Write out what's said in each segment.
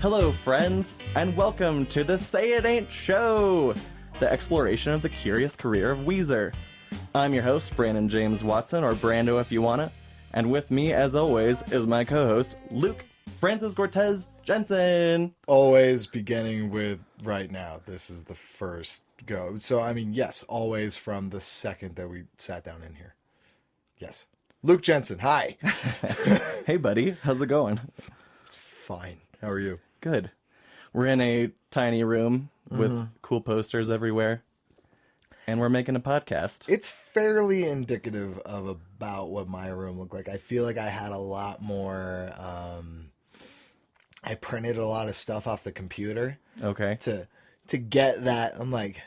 Hello, friends, and welcome to the Say It Ain't Show, the exploration of the curious career of Weezer. I'm your host, Brandon James Watson, or Brando if you wanna, and with me, as always, is my co-host, Luke Francis Cortez Jensen. Always beginning with right now. This is the first go. So, yes, always from the second that we sat down in here. Yes. Luke Jensen, hi. Hey, buddy. How's it going? It's fine. How are you? Good. We're in a tiny room with cool posters everywhere, and we're making a podcast. It's fairly indicative of about what my room looked like. I feel like I had a lot more... I printed a lot of stuff off the computer. Okay. To get that, I'm like...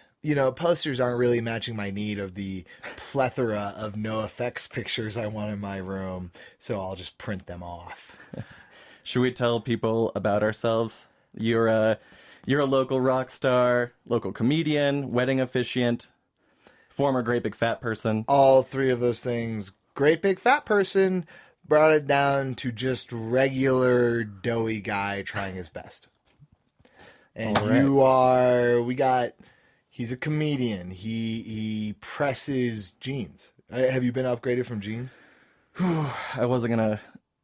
posters aren't really matching my need of the plethora of no effects pictures I want in my room, so I'll just print them off. Should we tell people about ourselves? You're a local rock star, local comedian, wedding officiant, former great big fat person. All three of those things. Great big fat person brought it down to just regular doughy guy trying his best. And right. He's a comedian. He presses jeans. Have you been upgraded from jeans? I wasn't going to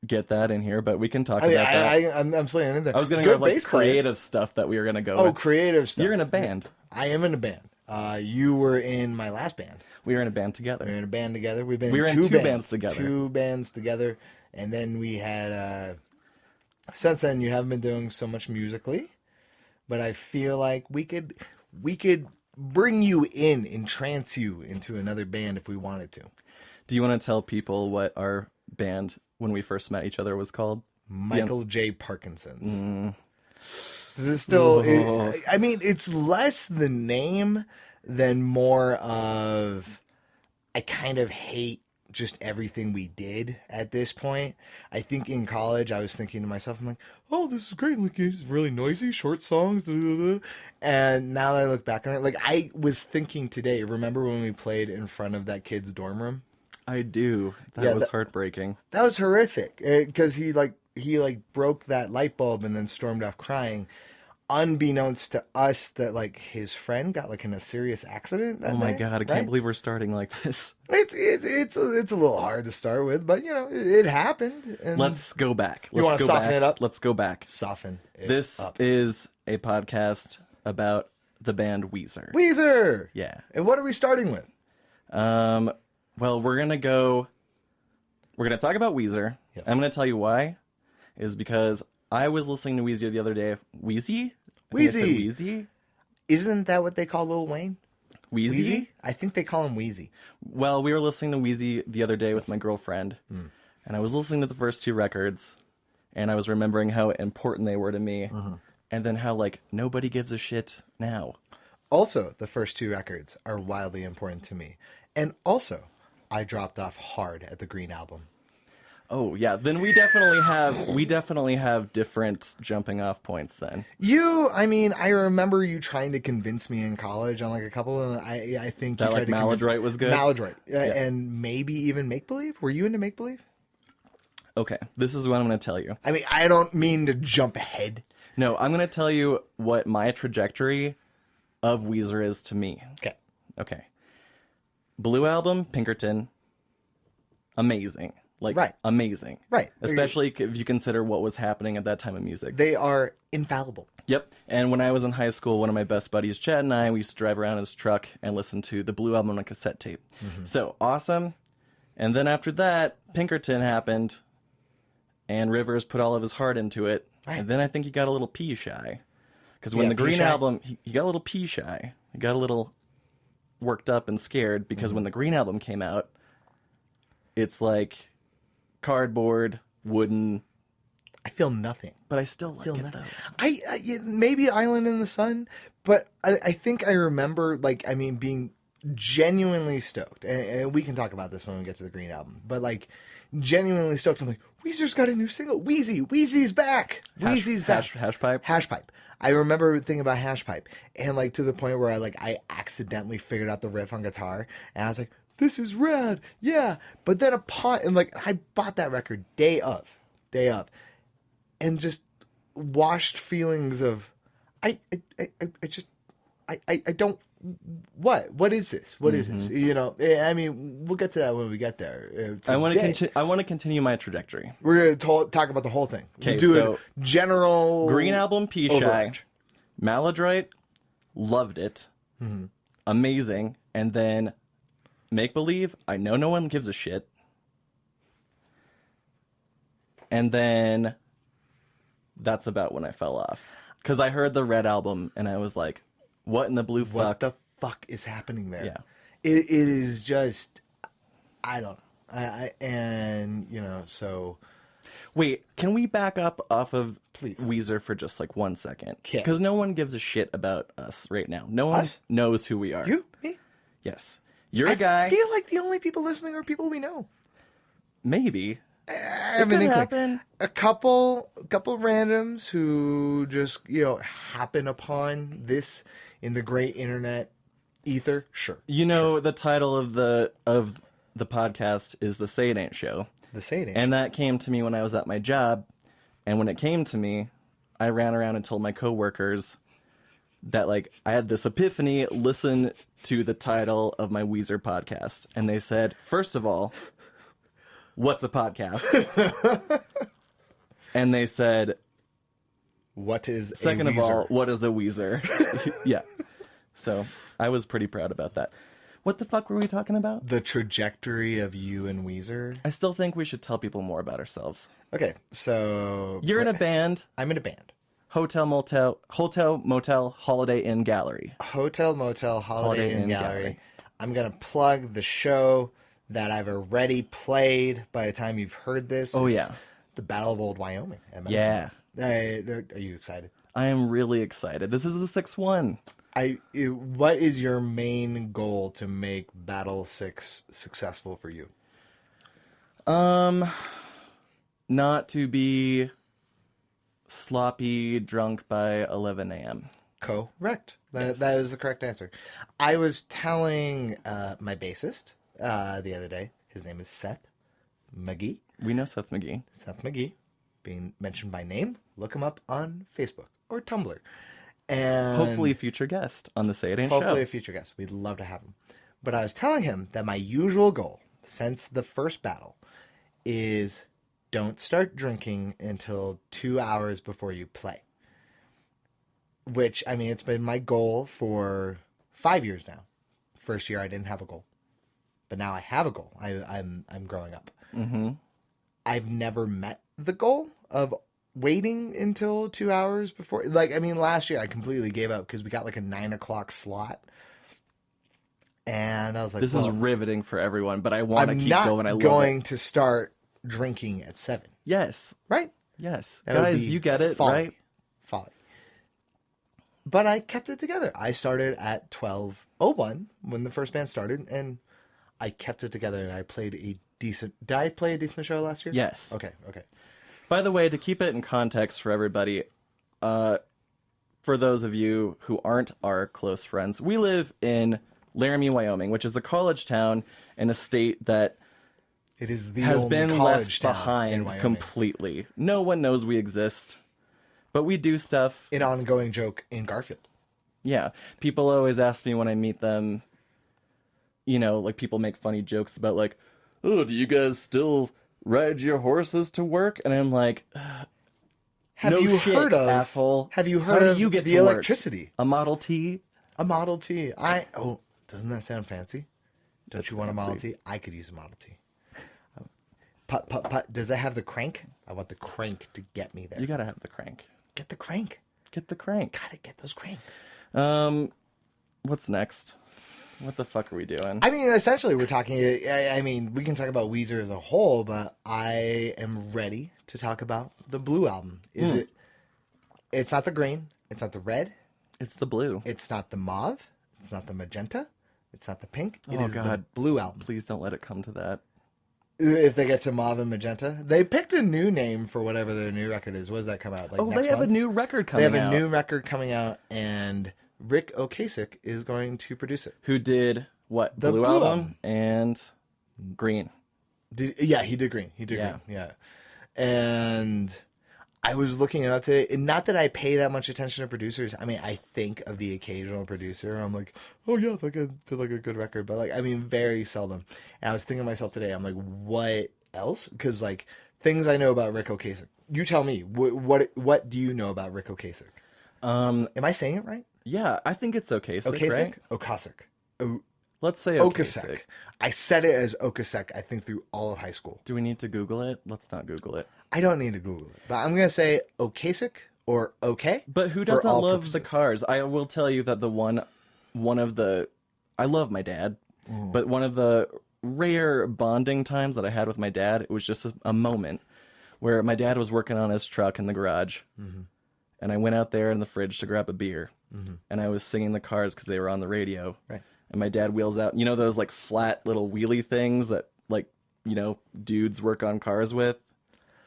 get that in here, but we can talk about that. I'm sliding in there. I was going to go like creative stuff that we were going to go with. Oh, creative stuff. You're in a band. I am in a band. You were in my last band. We were in a band together. We were in a band together. We were in two bands together. Two bands together. And then we had, since then you haven't been doing so much musically, but I feel like we could bring you in, entrance you into another band if we wanted to. Do you want to tell people what our band, when we first met each other, was called? Michael J. Parkinson's. This is still... it's less the name than more of... I kind of hate just everything we did at this point. I think in college, I was thinking to myself, I'm like, oh, this is great. Like, it's really noisy, short songs. Blah, blah, blah. And now that I look back on it, like, I was thinking today, remember when we played in front of that kid's dorm room? I do. That was heartbreaking. That was horrific because he broke that light bulb and then stormed off crying, unbeknownst to us that like his friend got like in a serious accident. Oh my God! I can't believe we're starting like this. It's a little hard to start with, but it happened. And let's go back. You want to soften it up? Let's go back. Soften it This up. is a podcast about the band Weezer. Weezer. Yeah. And what are we starting with? Well, we're going to talk about Weezer. Yes. I'm going to tell you why. Is because I was listening to Weezer the other day. Wheezy? Wheezy. Isn't that what they call Lil Wayne? Wheezy? I think they call him Wheezy. Well, we were listening to Wheezy the other day with my girlfriend. And I was listening to the first two records. And I was remembering how important they were to me. And then how, like, nobody gives a shit now. Also, the first two records are wildly important to me. And also... I dropped off hard at the Green Album. Oh yeah, then we definitely have different jumping off points then. I remember you trying to convince me in college on like a couple of I think that you tried to Maladroit was good. Maladroit, and maybe even Make Believe. Were you into Make Believe? Okay, this is what I'm going to tell you. I don't mean to jump ahead. No, I'm going to tell you what my trajectory of Weezer is to me. Okay. Blue Album, Pinkerton, amazing. Amazing. Right. Especially if you consider what was happening at that time of music. They are infallible. Yep. And when I was in high school, one of my best buddies, Chad, and I, we used to drive around in his truck and listen to the Blue Album on a cassette tape. So, awesome. And then after that, Pinkerton happened, and Rivers put all of his heart into it. Right. And then I think he got a little pee shy. Because when the Green Album, he got a little pee shy. He got a little... worked up and scared because when the Green Album came out, it's like cardboard, wooden. I feel nothing, but I still like it though. I maybe Island in the Sun, but I think I remember being genuinely stoked, and we can talk about this when we get to the Green Album, but like genuinely stoked. I'm like, Weezer's got a new single. Wheezy's back. Wheezy's back. Hash pipe. I remember thinking about Hash Pipe, and like to the point where I accidentally figured out the riff on guitar, and I was like, this is rad, yeah. But then I bought that record day of, and just washed feelings of, I don't. What is this? What is this? You know, I mean, we'll get to that when we get there. I want to continue my trajectory. We're going to talk about the whole thing. Okay, do so it general. Green Album, P-Shy, overarch. Maladroit, loved it, amazing, and then Make Believe. I know no one gives a shit, and then that's about when I fell off because I heard the Red Album and I was like, what in the blue fuck? What the fuck is happening there? Yeah. It is just, I don't know. And, you know, so. Wait, can we back up off of Please. Weezer for just like 1 second? Okay. Because no one gives a shit about us right now. No one knows who we are. You? Me? Yes. You're a guy. I feel like the only people listening are people we know. Maybe. I have It an could inkling. happen. A couple randoms who just, you know, happen upon this in the great internet ether. Sure. You know, the title of the podcast is The Say It Ain't Show. The Say It Ain't And Show. that came to me when I was at my job. And when it came to me, I ran around and told my coworkers that, like, I had this epiphany, listen to the title of my Weezer podcast. And they said, first of all, what's a podcast? And they said, What is second a of all, Weezer? what is a Weezer? Yeah. So I was pretty proud about that. What the fuck were we talking about? The trajectory of you and Weezer. I still think we should tell people more about ourselves. Okay, so You're in a band. I'm in a band. Hotel, motel, Holiday Inn Gallery. Hotel, motel, Holiday Inn Gallery. I'm gonna plug the show that I've already played. By the time you've heard this, Oh, it's yeah. the Battle of Old Wyoming. At Yeah. Madison. Are you excited? I am really excited. This is the 6th one. What is your main goal to make Battle 6 successful for you? Not to be sloppy drunk by 11 a.m. Correct. Yes. That is the correct answer. I was telling my bassist the other day. His name is Seth McGee. We know Seth McGee. Seth McGee, being mentioned by name. Look him up on Facebook or Tumblr. And Hopefully a future guest on the Say It Ain't Show. hopefully a future guest. We'd love to have him. But I was telling him that my usual goal since the first battle is don't start drinking until 2 hours before you play. Which, I mean, it's been my goal for 5 years now. First year I didn't have a goal. But now I have a goal. I'm growing up. Mm-hmm. I've never met the goal of waiting until 2 hours before. Like, I mean, last year I completely gave up because we got like a 9 o'clock slot. And I was like, This is riveting for everyone, but I want to keep going. I I'm love not going it. to start drinking at 7. Yes. Right? Yes. That would Guys, be you get it, folly. right? Folly. But I kept it together. I started at 12:01 when the first band started, and I kept it together, and I played a decent... Did I play a decent show last year? Yes. Okay. By the way, to keep it in context for everybody, for those of you who aren't our close friends, we live in Laramie, Wyoming, which is a college town in a state that It is the has only been college left town in behind Wyoming. completely. No one knows we exist, but we do stuff. An ongoing joke in Garfield. Yeah. People always ask me when I meet them, you know, like people make funny jokes about like, oh, do you guys still ride your horses to work? And I'm like, Have no you shit, heard of asshole. Have you How heard do of you get the to work? electricity? A Model T? A Model T. Doesn't that sound fancy? Don't That's you want a Model fancy. T? I could use a Model T. Putt, putt, putt. Does it have the crank? I want the crank to get me there. You gotta have the crank. Get the crank. Get the crank. Gotta get those cranks. What's next? What the fuck are we doing? I mean, essentially, we're talking. I mean, we can talk about Weezer as a whole, but I am ready to talk about the Blue album. Is it? It's not the green. It's not the red. It's the blue. It's not the mauve. It's not the magenta. It's not the pink. It Oh, is the God. Blue album. Please don't let it come to that. If they get to mauve and magenta, they picked a new name for whatever their new record is. What does that come out? Like Oh, next they have month? a new record coming out. They have a new record coming out, and Rick Ocasek is going to produce it. Who did what? The Blue Blue album album. and Green. Yeah, he did green. He did Yeah. green. Yeah, and I was looking it up today, and not that I pay that much attention to producers. I mean, I think of the occasional producer. I'm like, oh yeah, they did like a good record, but like, I mean, very seldom. And I was thinking to myself today, I'm like, what else? Because like things I know about Rick Ocasek. You tell me, what do you know about Rick Ocasek? Am I saying it right? Yeah, I think it's Ocasek, right? Ocasek. Let's say Ocasek. Ocasek. I said it as Ocasek, I think, through all of high school. Do we need to Google it? Let's not Google it. I don't need to Google it, but I'm gonna say Ocasek or okay. But who doesn't love purposes. the Cars? I will tell you that I love my dad, but one of the rare bonding times that I had with my dad, it was just a moment where my dad was working on his truck in the garage, and I went out there in the fridge to grab a beer, and I was singing the Cars because they were on the radio. Right. And my dad wheels out, you know those like flat little wheelie things that like, you know, dudes work on cars with?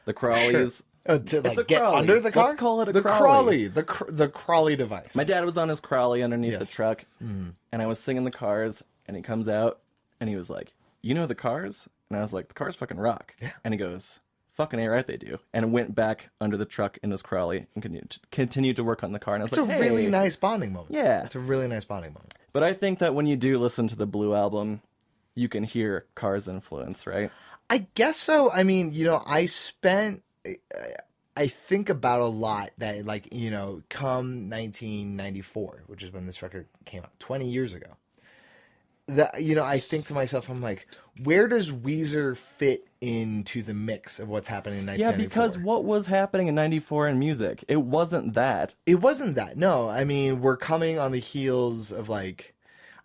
The crawlies. Sure. To like a get crawly. under the car? Let's call it a the crawly. The crawly device. My dad was on his crawly underneath Yes. the truck, and I was singing the Cars, and he comes out, and he was like, you know the Cars? And I was like, the Cars fucking rock. Yeah. And he goes, fucking A right they do. And went back under the truck in his crawly and continued to work on the car. And I was It's like, a hey. really nice bonding moment. Yeah. It's a really nice bonding moment. But I think that when you do listen to the Blue album, you can hear Cars' influence, right? I guess so. I mean, you know, I think about a lot that, like, you know, come 1994, which is when this record came out, 20 years ago. You know, I think to myself, I'm like, where does Weezer fit into the mix of what's happening in 1994? Yeah, because what was happening in 94 in music? It wasn't that. It wasn't that. No, I mean, we're coming on the heels of, like,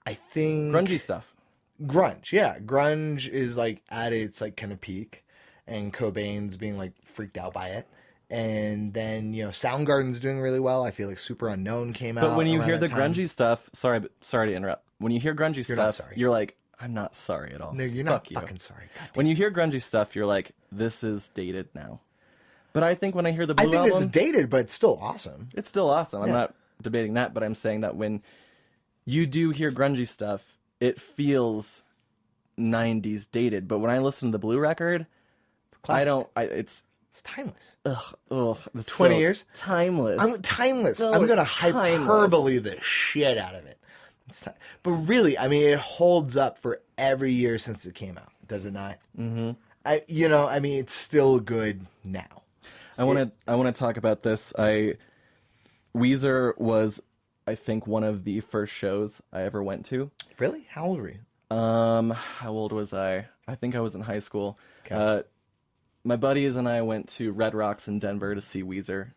I think... Grungy stuff. Grunge, yeah. Grunge is, like, at its, like, kind of peak, and Cobain's being, like, freaked out by it. And then, you know, Soundgarden's doing really well. I feel like Super Unknown came out. But when you hear the time. grungy stuff, sorry to interrupt. When you hear grungy You're not stuff, sorry. you're like, I'm not sorry at all. No, you're not Fuck you. fucking sorry. When you hear grungy stuff, you're like, this is dated now. But I think when I hear the I Blue think album, it's dated, but it's still awesome. it's still awesome. I'm Yeah. not debating that, but I'm saying that when you do hear grungy stuff, it feels 90s dated. But when I listen to the Blue record, Classic. It's It's timeless. it's 20 so years? timeless. I'm timeless. No, I'm gonna it's timeless. hyperbole the shit out of it. But really, I mean, it holds up for every year since it came out, does it not? Mm-hmm. I mean, it's still good now. I want to talk about this. Weezer was, I think, one of the first shows I ever went to. Really? How old were you? How old was I? I think I was in high school. Okay. My buddies and I went to Red Rocks in Denver to see Weezer,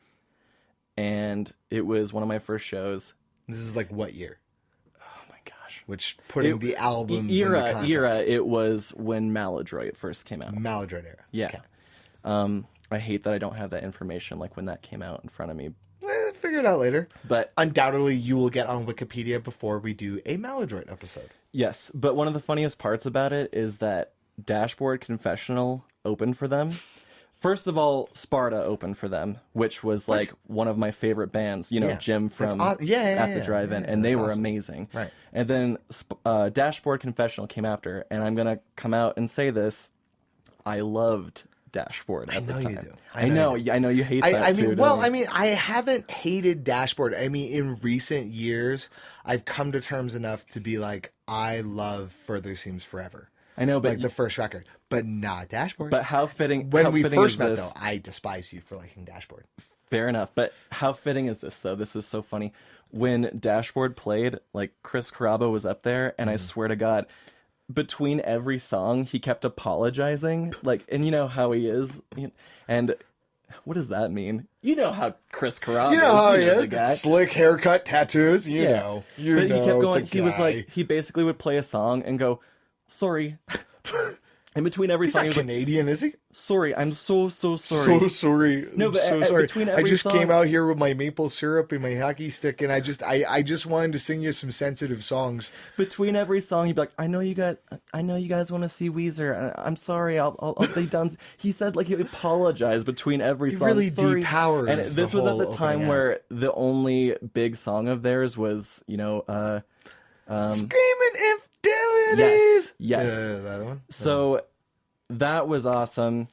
and it was one of my first shows. This is like what year? Oh my gosh! Which putting the albums into era. context. It was when Maladroit first came out. Maladroit era. Yeah. Okay. I hate that I don't have that information like when that came out in front of me. Figure it out later. But undoubtedly, you will get on Wikipedia before we do a Maladroit episode. yes, but one of the funniest parts about it is that Dashboard Confessional opened for them. First of all, Sparta opened for them, which was like one of my favorite bands. You know, Yeah. Jim from At the Drive-In, and they were amazing. Right. And then Dashboard Confessional came after, and I'm gonna come out and say this: I loved Dashboard at the time. You do. I know you hate that I mean, too. well, don't you? I mean, I haven't hated Dashboard. I mean, in recent years, I've come to terms enough to be like, I love Further Seems Forever. I know, but like the first record, but not Dashboard. But how fitting? When how we fitting first is met, this? though, I despise you for liking Dashboard. Fair enough, but how fitting is this though? This is so funny. When Dashboard played, like Chris Carrabba was up there, and I swear to God, between every song, he kept apologizing. Like, and you know how he is, and what does that mean? You know how Chris Carrabba You know how he the is. guy. Slick haircut, tattoos. You know. You but know he kept going. the He was guy. like, he basically would play a song and go, "Sorry." In between every He's song, not he was like, Canadian, is he? "Sorry, I'm so sorry." So sorry. No, I'm but so sorry. between I every just song- came out here with my maple syrup and my hockey stick, and I just wanted to sing you some sensitive songs. Between every song, he'd be like, I know you guys want to see Weezer. I'm sorry, I'll be done. He said, like, he apologized between every He song. really Sorry. depowers And the this was at whole the time opening where act. the only big song of theirs was, Screaming infidelities. Yes. That one. So that was awesome.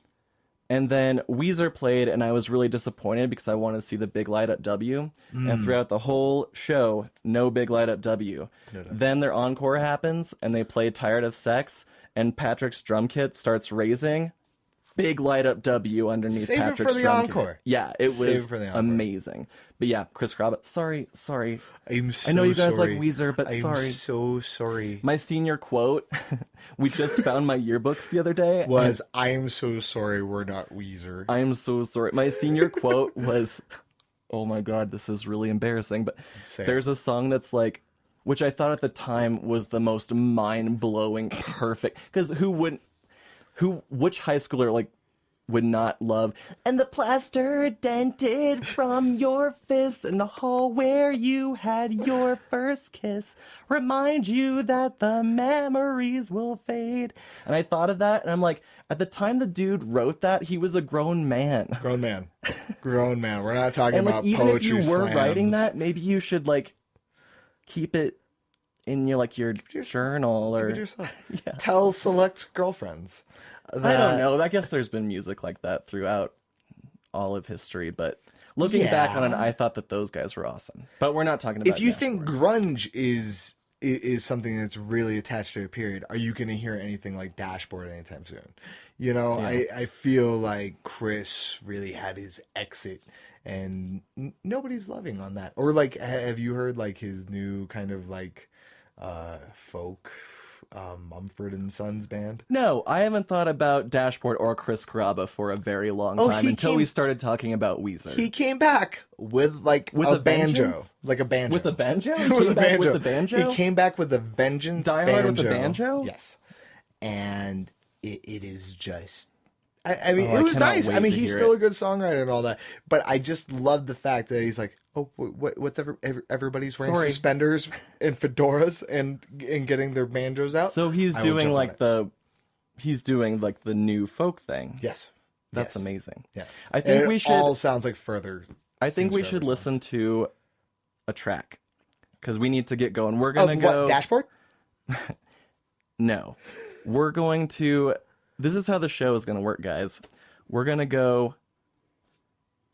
And then Weezer played, and I was really disappointed because I wanted to see the Big Light Up W. And throughout the whole show, no Big Light Up W. Then their encore happens, and they play Tired of Sex, and Patrick's drum kit starts raising. Big Light Up W underneath Save Patrick's it for the drum encore. kit. Yeah, it Save was it for the encore. amazing. But yeah, Chris Carrabba. Sorry. I'm so I know you guys sorry. like Weezer, but I'm sorry. so sorry. My senior quote, we just found my yearbooks the other day. Was, I'm so sorry we're not Weezer. I am so sorry. My senior quote was, oh my God, this is really embarrassing. But there's a song that's like, which I thought at the time was the most mind-blowing, perfect. Because which high schooler like would not love, and the plaster dented from your fist in the hall where you had your first kiss remind you that the memories will fade. And I thought of that, and I'm like, at the time the dude wrote that, he was a grown man. Grown man. We're not talking And like, about even poetry if you were slams. writing that, maybe you should like keep it in your journal or Keep it yourself. Yeah. Tell select girlfriends. I don't know. I guess there's been music like that throughout all of history, but looking back on it, I thought that those guys were awesome. But we're not talking about. If you think grunge is something that's really attached to a period, are you going to hear anything like Dashboard anytime soon? You know, Yeah. I feel like Chris really had his exit, and nobody's loving on that. Or like, have you heard like his new kind of like folk? Mumford and Sons band? No, I haven't thought about Dashboard or Chris Carrabba for a very long time until we started talking about Weezer. He came back with a banjo. vengeance? Like a banjo. With a banjo? He With came a back banjo. with the banjo? He came back with a vengeance Die Hard banjo. with the banjo? Yes. And it is just... I mean, Oh, I it was cannot nice. wait I mean, to he's hear still it. a good songwriter and all that. But I just love the fact that he's like, oh, what's everybody's wearing Sorry. suspenders and fedoras and getting their banjos out? So he's I will doing jump on like it. he's doing like the new folk thing. Yes. That's Yes. amazing. Yeah. I think And we it should all sounds like further. I think Seems we Forever should songs. listen to a track because we need to get going. We're gonna go. What, Dashboard? No, we're going to. This is how the show is gonna work, guys. We're gonna go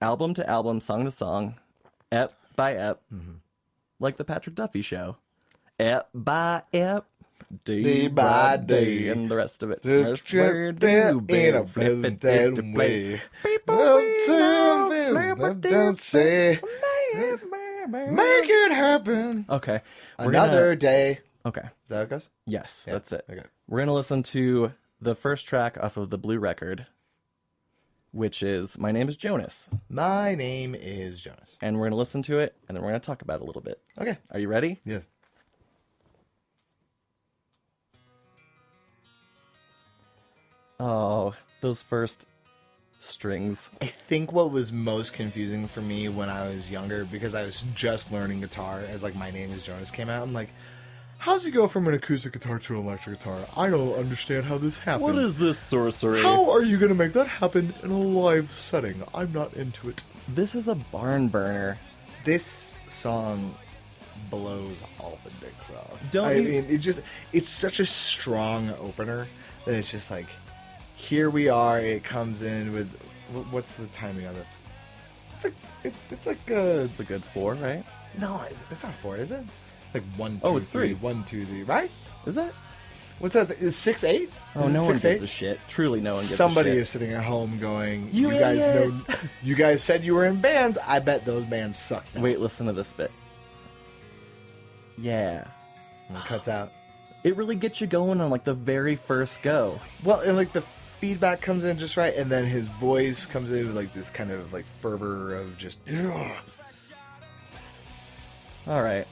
album to album, song to song, ep by ep, like the Patrick Duffy show, ep by ep. Day by day, and the rest of it. In a pleasant way. Don't say, make it happen. Okay. Another day. Is Okay. that how it goes? Yes, Yeah, that's it. okay. We're going to listen to the first track off of the Blue record, which is My Name is Jonas. My name is Jonas. And we're going to listen to it, and then we're going to talk about it a little bit. Okay. Are you ready? Yeah. Oh, those first strings. I think what was most confusing for me when I was younger, because I was just learning guitar as like My Name is Jonas came out, I'm like, how's he go from an acoustic guitar to an electric guitar? I don't understand how this happens. What is this sorcery? How are you going to make that happen in a live setting? I'm not into it. This is a barn burner. This song blows all the dicks off. Don't you- mean, it's such a strong opener that it's just like, here we are. It comes in with, what's the timing on this? It's like It's a good 4, right? no, it's not 4, is it? Like 1, 2, Oh, it's 3. 1, 2, 3, right? Is that? What's that? Is 6, 8? Oh, no one gives a shit. Truly, no one gives Somebody a shit. is sitting at home going, You guys idiots." know, you guys said you were in bands. I bet those bands suck now. Wait, listen to this bit. Yeah. And it cuts out. It really gets you going on like the very first go. Well, and like the feedback comes in just right, and then his voice comes in with like this kind of like fervor of just, ugh. All right.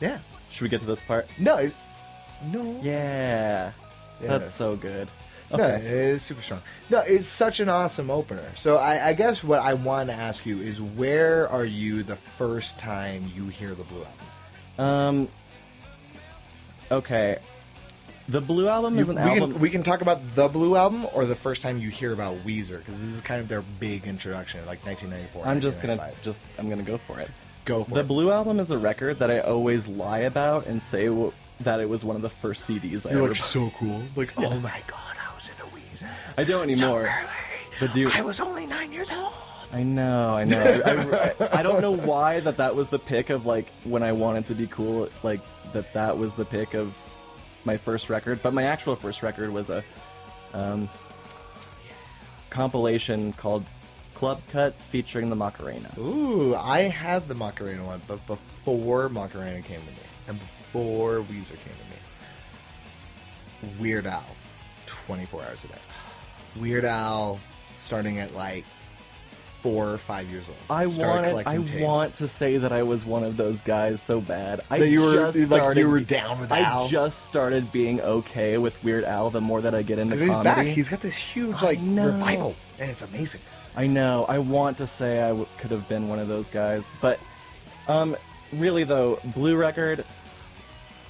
Yeah. Should we get to this part? No. Yeah. Yeah. That's so good. No, it is super strong. No, it's such an awesome opener. So I guess what I want to ask you is, where are you the first time you hear the Blue album? Okay. The Blue album is an album. We can talk about the Blue album or the first time you hear about Weezer, because this is kind of their big introduction, like 1994. I'm gonna go for it. Go for The it. Blue album is a record that I always lie about and say that it was one of the first CDs I You're ever like so cool. Like, oh my god, I was in a Weezer. I don't anymore. So early. But do you... I was only 9 years old. I know. I don't know why that was the pick of, like, when I wanted to be cool, like, that was the pick of my first record. But my actual first record was a compilation called Club Cuts featuring the Macarena. Ooh, I had the Macarena one, but before Macarena came to me, and before Weezer came to me, Weird Al, 24 hours a day. Weird Al, starting at like 4 or 5 years old. I want to say that I was one of those guys so bad. You were down with Al. I just started being okay with Weird Al the more that I get into comedy. He's back. He's got this huge revival, and it's amazing. I know. I want to say I could have been one of those guys, but really though, Blue Record,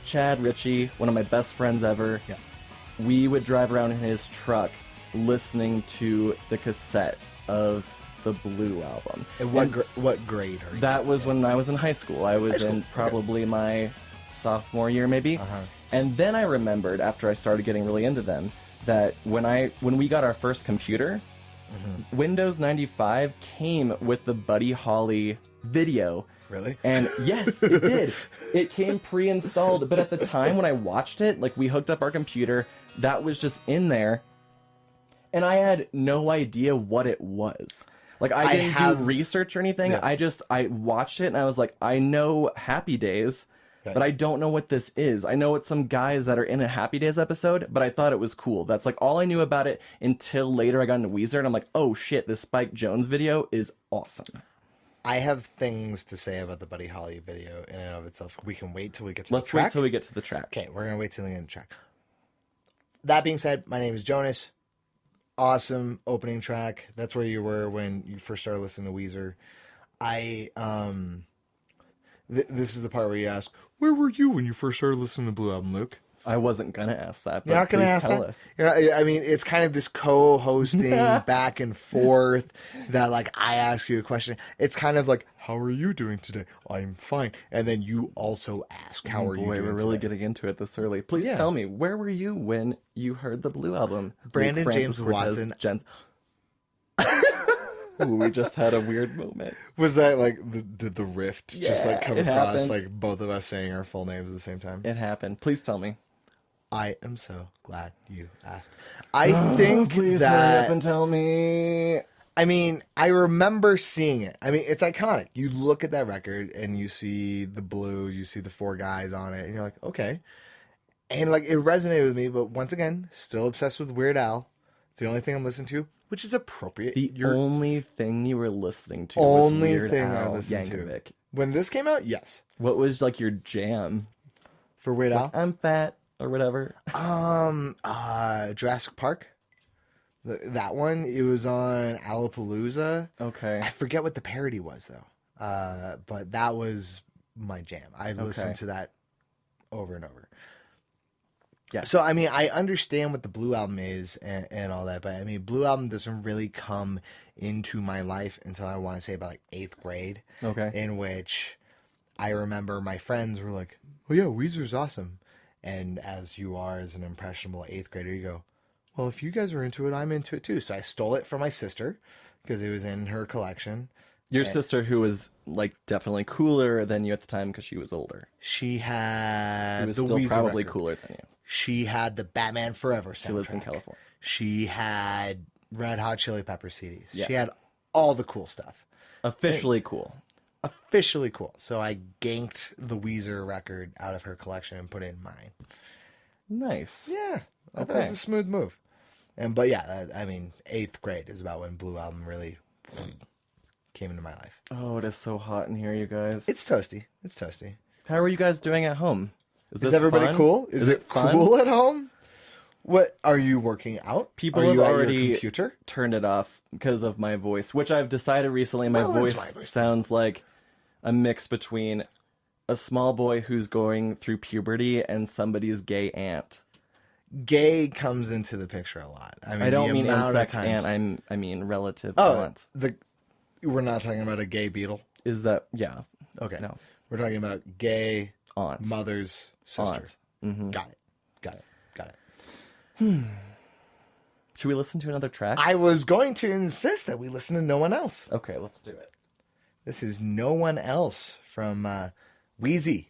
Chad Ritchie, one of my best friends ever. Yeah. We would drive around in his truck listening to the cassette of the Blue album. And what grade are you? That was when I was in high school. I was in probably my sophomore year, maybe. Uh-huh. And then I remembered, after I started getting really into them, that when we got our first computer, Windows 95 came with the Buddy Holly video. Really? And yes, it did. It came pre-installed, but at the time when I watched it, like, we hooked up our computer, that was just in there, and I had no idea what it was. Like, I didn't do research or anything. Yeah. I watched it and I was like, I know Happy Days, but I don't know what this is. I know it's some guys that are in a Happy Days episode, but I thought it was cool. That's like all I knew about it until later I got into Weezer, and I'm like, oh shit, this Spike Jonze video is awesome. I have things to say about the Buddy Holly video in and of itself. We can wait till we get to the track. Let's wait till we get to the track. Okay, we're going to wait till we get to the track. That being said, my name is Jonas. Awesome opening track. That's where you were when you first started listening to Weezer. This is the part where you ask, where were you when you first started listening to the Blue Album, Luke? I wasn't going to ask that, but You're not going to ask tell that? us. I mean, it's kind of this co-hosting back and forth that, like, I ask you a question. It's kind of like, how are you doing today? I'm fine. And then you also ask, how are you doing we're really today? getting into it this early. Please tell me, where were you when you heard the Blue Album? Brandon Luke, James Francis, Watson. Cortez, Ooh, we just had a weird moment. Was that like did the rift just like come across happened. like both of us saying our full names at the same time? It happened. Please tell me. I am so glad you asked. I think Please that hurry up and tell me. I mean, I remember seeing it. I mean, it's iconic. You look at that record and you see the blue, you see the 4 guys on it, and you're like, okay. And like it resonated with me, but once again, still obsessed with Weird Al. It's the only thing I'm listening to, which is appropriate. The only thing you were listening to was Weird thing I Al listened to. Yankovic. When this came out, yes. What was like your jam? For Weird Al? Like, I'm fat or whatever. Jurassic Park. That one, it was on Alapalooza. Okay. I forget what the parody was though. But that was my jam. I listened to that over and over. Yeah. So I mean, I understand what the Blue Album is and all that, but I mean, Blue Album doesn't really come into my life until I want to say about like 8th grade. Okay. In which I remember my friends were like, "Oh yeah, Weezer's awesome," and as you are as an impressionable 8th grader, you go, well, if you guys are into it, I'm into it too. So I stole it from my sister because it was in her collection. Your sister, who was like definitely cooler than you at the time because she was older. She had She was the still Weezer probably record. cooler than you. She had the Batman Forever soundtrack. She lives in California. She had Red Hot Chili Pepper CDs. Yeah. She had all the cool stuff. Officially cool. Officially cool. So I ganked the Weezer record out of her collection and put it in mine. Nice. Yeah. I thought it was a smooth move. But yeah, I mean, 8th grade is about when Blue Album really came into my life. Oh, it is so hot in here, you guys. It's toasty. It's toasty. How are you guys doing at home? Is everybody fun? cool? Is it fun? cool at home? What are you working out? People are have you at already your computer? turned it off because of my voice, which I've decided recently my Well, that's voice my voice. sounds like a mix between a small boy who's going through puberty and somebody's gay aunt. Gay comes into the picture a lot. I mean, I don't the mean amount insect of times... aunt. I mean relative Oh, aunt. we're not talking about a gay beetle. Is that Okay. No. We're talking about gay aunt mother's sister. aunt? Mm-hmm. Got it. Should we listen to another track? I was going to insist that we listen to No One Else. Okay, let's do it. This is No One Else from Weezy.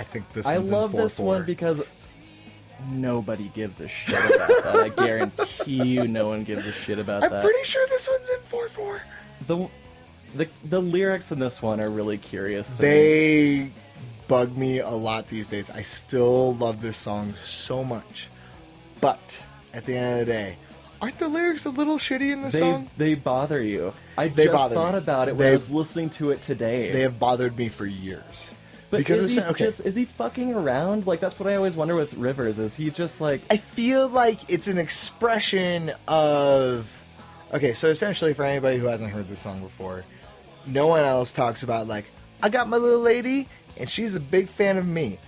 I think this one's I love in 4/4. this one because nobody gives a shit about that. I guarantee you no one gives a shit about that. I'm pretty sure this one's in 4/4. The lyrics in this one are really curious to me. They bug me a lot these days. I still love this song so much. But at the end of the day, aren't the lyrics a little shitty in the song? They bother you. I They just bother thought me. about it when I was listening to it today. They have bothered me for years. But because is he fucking around? Like, that's what I always wonder with Rivers. Is he just like... I feel like it's an expression of... Okay, so essentially for anybody who hasn't heard this song before, No One Else talks about, like, I got my little lady, and she's a big fan of me.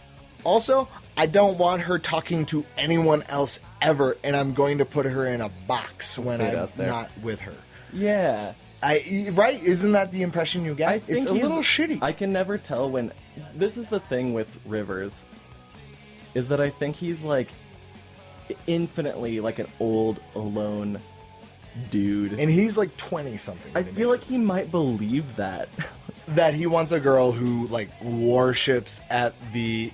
Also, I don't want her talking to anyone else ever, and I'm going to put her in a box when I'm not with her. Yeah. Right? Isn't that the impression you get? I think it's a little shitty. I can never tell when... This is the thing with Rivers, is that I think he's, like, infinitely, like, an old, alone dude. And he's, like, 20-something. I feel like he might believe that. That he wants a girl who, like, worships at the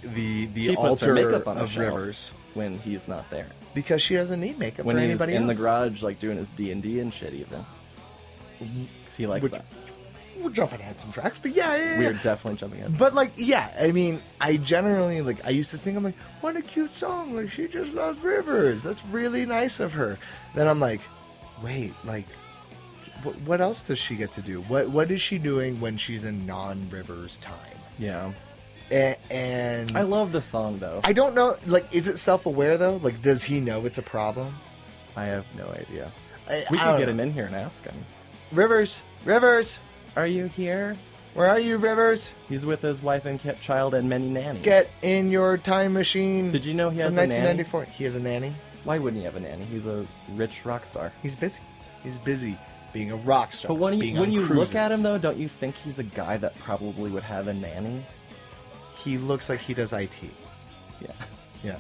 altar of Rivers. When he's not there. Because she doesn't need makeup when for he's anybody in else. the garage, like, doing his D&D and shit, even. He likes that. We're jumping ahead some tracks, but yeah. We're definitely jumping ahead. But, like, yeah, I mean, I generally, like, I used to think, I'm like, what a cute song. Like, she just loves Rivers. That's really nice of her. Then I'm like, wait, like, what else does she get to do? What is she doing when she's in non-Rivers time? Yeah. And I love the song, though. I don't know, like, is it self-aware, though? Like, does he know it's a problem? I have no idea. I We could get don't him know. in here and ask him. Rivers, are you here? where are you, Rivers? He's with his wife and child and many nannies. Get in your time machine. Did you know he has from a nanny? 1994. He has a nanny. Why wouldn't he have a nanny? He's a rich rock star. He's busy. He's busy being a rock star. But when you look cruises. at him, though, don't you think he's a guy that probably would have a nanny? He looks like he does IT. Yeah. Yeah.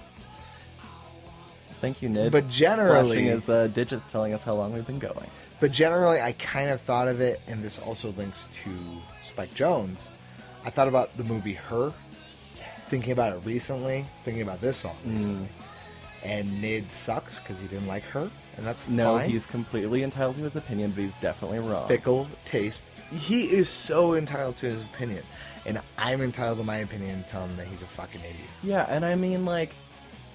Thank you, Nid. But generally, flashing his digits telling us how long we've been going. But generally, I kind of thought of it, and this also links to Spike Jonze. I thought about the movie Her, thinking about it recently, thinking about this song recently. And Nid sucks because he didn't like Her, and that's No, fine. he's completely entitled to his opinion, but he's definitely wrong. Fickle taste. He is so entitled to his opinion, and I'm entitled to my opinion and tell him that he's a fucking idiot. Yeah, and I mean, like,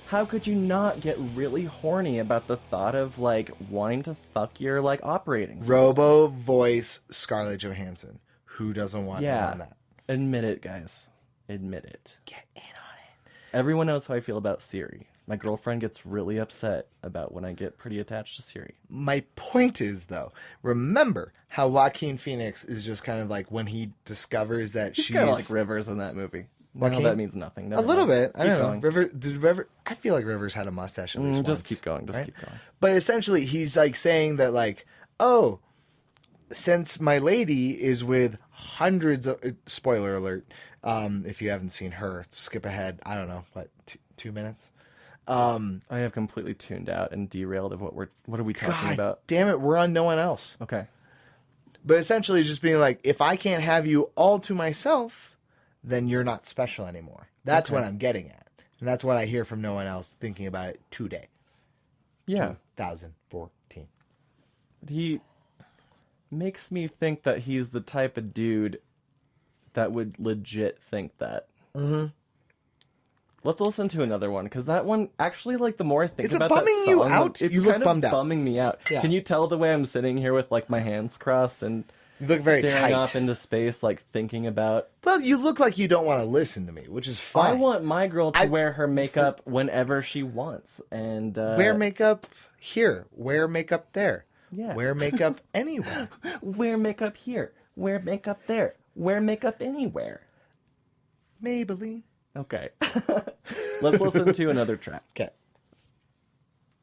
how could you not get really horny about the thought of, like, wanting to fuck your, like, operating system? Robo voice Scarlett Johansson. Who doesn't want him on that? Admit it, guys. Admit it. Get in on it. Everyone knows how I feel about Siri. My girlfriend gets really upset about when I get pretty attached to Siri. My point is, though, remember how Joaquin Phoenix is just kind of like when he discovers that He's she's kind of like Rivers in that movie. Joaquin? No, that means nothing. a Never little mind. bit. I don't Keep going. know. River. I feel like Rivers had a mustache at least once. Just keep going. Just right? keep going. But essentially, he's like saying that, like, oh, since my lady is with hundreds of spoiler alert. If you haven't seen Her, skip ahead. I don't know, what 2 minutes. I have completely tuned out and derailed of what are we talking God about? damn it, we're on No One Else. Okay. But essentially, just being like, if I can't have you all to myself, then you're not special anymore. That's Okay. what I'm getting at. And that's what I hear from No One Else thinking about it today. Yeah. 2014. He makes me think that he's the type of dude that would legit think that. Mm-hmm. Let's listen to another one, because that one, actually, like, the more I think Is it about that bumming song, you out? it's You look kind bummed of out. bumming me out. Yeah. Can you tell the way I'm sitting here with, like, my hands crossed and You look very staring tight. off into space, like, thinking about... Well, you look like you don't want to listen to me, which is fine. I want my girl to wear her makeup whenever she wants, and... Wear makeup here. Wear makeup there. Yeah. Wear makeup anywhere. Wear makeup here. Wear makeup there. Wear makeup anywhere. Maybelline. Okay. Let's listen to another track. Okay.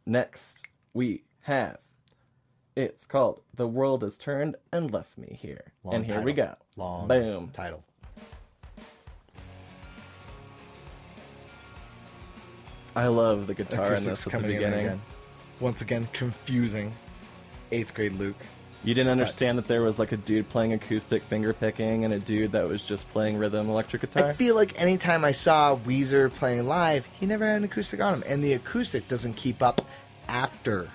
Next, we have... It's called The World Has Turned and Left Me Here. Long and here title. we go. Long Boom. title. I love the guitar in Acoustics this at the coming in beginning. again. Once again, confusing 8th grade Luke. You didn't understand that there was like a dude playing acoustic finger picking and a dude that was just playing rhythm electric guitar? I feel like anytime I saw Weezer playing live, he never had an acoustic on him. And the acoustic doesn't keep up after.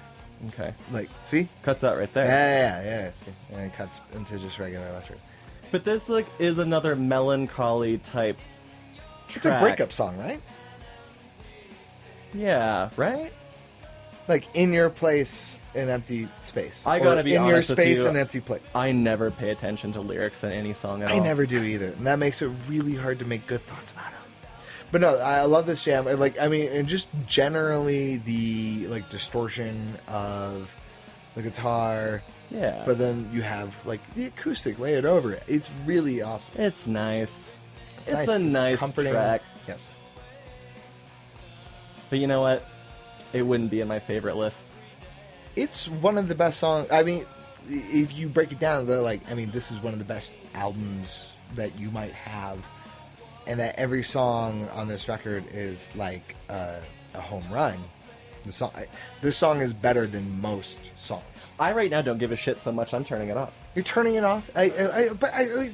Okay. Like, see? Cuts out right there. Yeah. See? And it cuts into just regular electric. But this like is another melancholy type track. It's a breakup song, right? Yeah, right? Like, in your place, an empty space. I gotta be in your honest with space, you, an empty place. I never pay attention to lyrics in any song at all. I never do either. And that makes it really hard to make good thoughts about it. But no, I love this jam. Like, I mean, and just generally the, like, distortion of the guitar. Yeah. But then you have, like, the acoustic layered over it. It's really awesome. It's nice. It's nice. a nice comforting track. Yes. But you know what? It wouldn't be in my favorite list. It's one of the best songs. I mean, if you break it down, they're like, I mean, this is one of the best albums that you might have. And that every song on this record is like a home run. This song is better than most songs. I right now don't give a shit so much I'm turning it off. You're turning it off? But I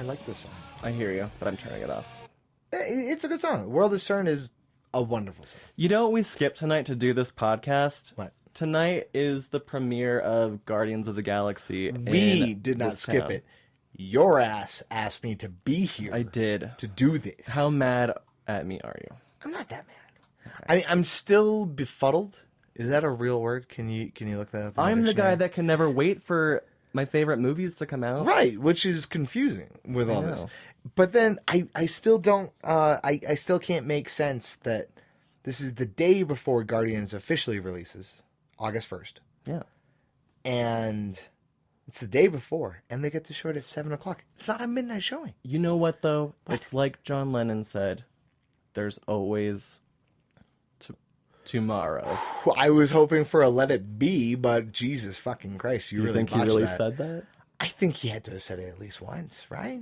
like this song. I hear you, but I'm turning it off. It's a good song. World is Turned is a wonderful song. You know what we skipped tonight to do this podcast? What? Tonight is the premiere of Guardians of the Galaxy. We did not skip it. Your ass asked me to be here. I did. To do this. How mad at me are you? I'm not that mad. Okay. I mean, I'm still befuddled. Is that a real word? Can you look that up? I'm the guy that can never wait for my favorite movies to come out. Right, which is confusing with all this. But then I still don't. I still can't make sense that this is the day before Guardians officially releases, August 1st. Yeah. And it's the day before, and they get to show it at 7 o'clock. It's not a midnight showing. You know what, though? What? It's like John Lennon said, there's always tomorrow. I was hoping for a Let It Be, but Jesus fucking Christ, you really think he botched really that. said that? I think he had to have said it at least once, right?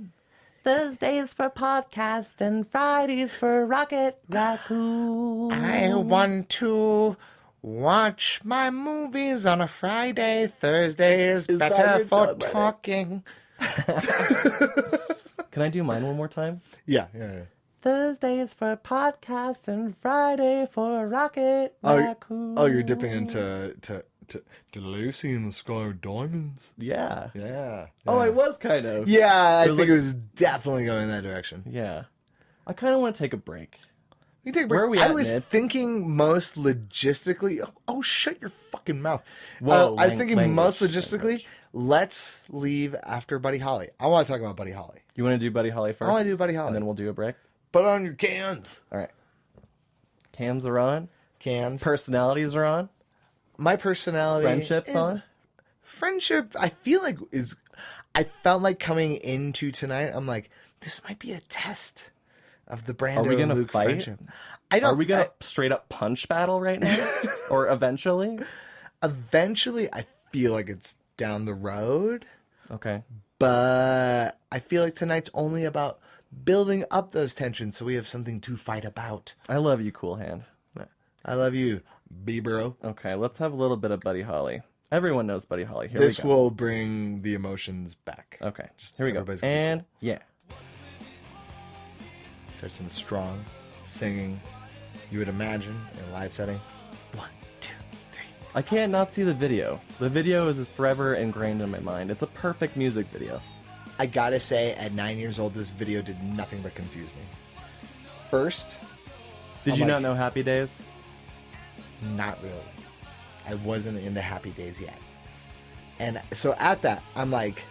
Thursdays for podcast and Fridays for Rocket Raccoon. I want to watch my movies on a Friday. Thursday is better for talking. Can I do mine one more time? Yeah. Thursdays for podcast and Friday for Rocket Raccoon. Oh, you're dipping into Lucy in the Sky of Diamonds. Yeah. Oh, I was kind of. Yeah, I think it was definitely going in that direction. Yeah. I kind of want to take a break. You take a break. Where are we at, I was Ned? thinking most logistically. Oh, shut your fucking mouth. Whoa, I was thinking most language. logistically. Let's leave after Buddy Holly. I want to talk about Buddy Holly. You want to do Buddy Holly first? I want to do Buddy Holly. And then we'll do a break? Put on your cans. All right. Cans are on. Cans. Personalities are on. My personality. Friendships is, on. Friendship, I feel like is. I felt like coming into tonight, I'm like, this might be a test of the Brando Are we gonna and Luke fight? friendship. I don't. Are we going to straight up punch battle right now? Or eventually? Eventually, I feel like it's down the road. Okay. But I feel like tonight's only about building up those tensions so we have something to fight about. I love you, Cool Hand. I love you, B-bro. Okay, let's have a little bit of Buddy Holly. Everyone knows Buddy Holly. Here This we go. will bring the emotions back. Okay, here we go. Everybody's gonna be And, yeah. Starts in strong, singing. You would imagine in a live setting. 1, 2, 3. I can't not see the video. The video is forever ingrained in my mind. It's a perfect music video. I gotta say, at 9 years old, this video did nothing but confuse me. First, Did I'm you like- not know Happy Days? not really. I wasn't into Happy Days yet. And so at that, I'm like,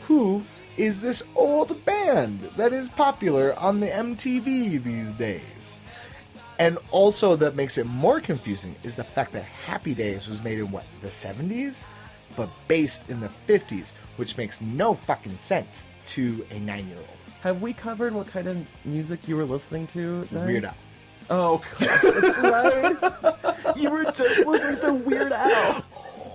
who is this old band that is popular on the MTV these days? And also that makes it more confusing is the fact that Happy Days was made in what, the 70s? But based in the 50s, which makes no fucking sense to a 9-year-old. Have we covered what kind of music you were listening to then? Weird Al. Oh, that's right. You were just listening to Weird Al.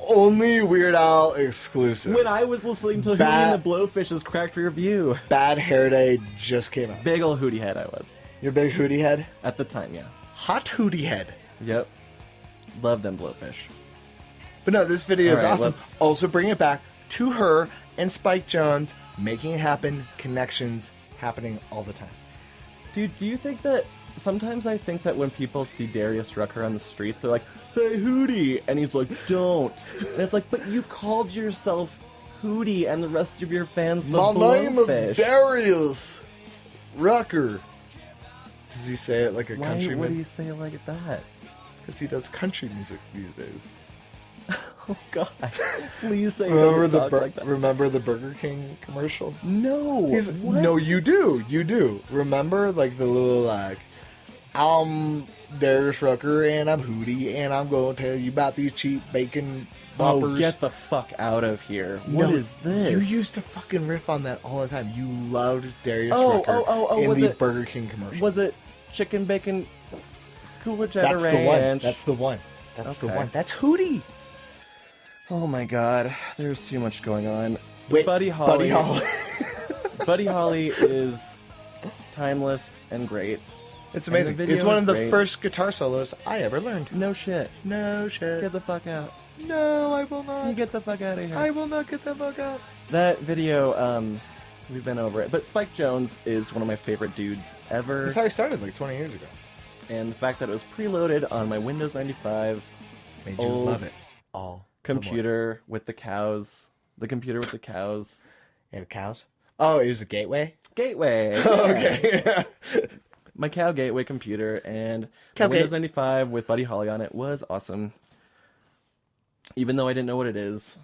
Only Weird Al exclusive. When I was listening to Hootie Bad- and the Blowfish's Cracked Rear View. Bad Hair Day just came out. Big ol' Hootie head I was. Your big hootie head? At the time, yeah. hot hootie head. Yep. Love them blowfish. But no, this video is All right, awesome. Also bring it back to her and Spike Jonze, making it happen, connections happening all the time. Dude, do you think that... Sometimes I think that when people see Darius Rucker on the street, they're like, "Hey, Hootie!" And he's like, "Don't." And it's like, but you called yourself Hootie and the rest of your fans the My name is Blowfish. Darius Rucker. Does he say it like a Why countryman? would he say it like that? Because he does country music these days. Oh, God. Please say Remember doesn't talk like that. remember the Burger King commercial? No. What? No, you do. You do. Remember, like, the little, like, I'm Darius Rucker, and I'm Hootie, and I'm going to tell you about these cheap bacon Oh, boppers. get the fuck out of here. What is this? You used to fucking riff on that all the time. You loved Darius Oh, Rucker in was the it- Burger King commercial. Was it chicken bacon Coolidge That's the one. ranch? That's the one. That's the Okay. one. That's Hootie. Oh my God. There's too much going on. Wait, Buddy Holly. Buddy Holly. Buddy Holly is timeless and great. It's And the amazing. video It's one is of the great. first guitar solos I ever learned. No shit. No shit. Get the fuck out. No, I will not. You get the fuck out of here. I will not get the fuck out. That video, we've been over it. But Spike Jonze is one of my favorite dudes ever. That's how I started like 20 years ago. And the fact that it was preloaded on my Windows 95 Made you Old love it all. the more. computer with the cows. The computer with the cows. And cows? Oh, it was a gateway? Gateway. Yeah. Okay. My cow gateway computer and Cow Windows gate. 95 with Buddy Holly on it was awesome. Even though I didn't know what it is.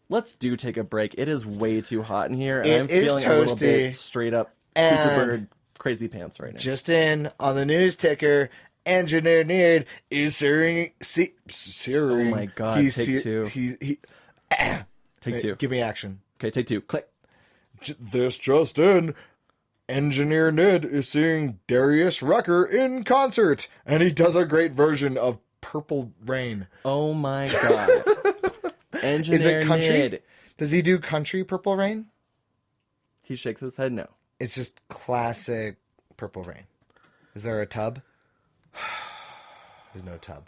Let's take a break. It is way too hot in here, and It I'm is feeling a little toasty. bit straight up And- Cooper Bird crazy pants right now. Just in on the news ticker, Engineer Nerd is searing. Oh my God, take two. Take two. Give me action. Okay, take two. Click. This just in. Engineer Ned is seeing Darius Rucker in concert, and he does a great version of Purple Rain. Oh my God. Engineer Is it country? Ned. Does he do country Purple Rain? He shakes his head no. It's just classic Purple Rain. Is there a tub? There's no tub.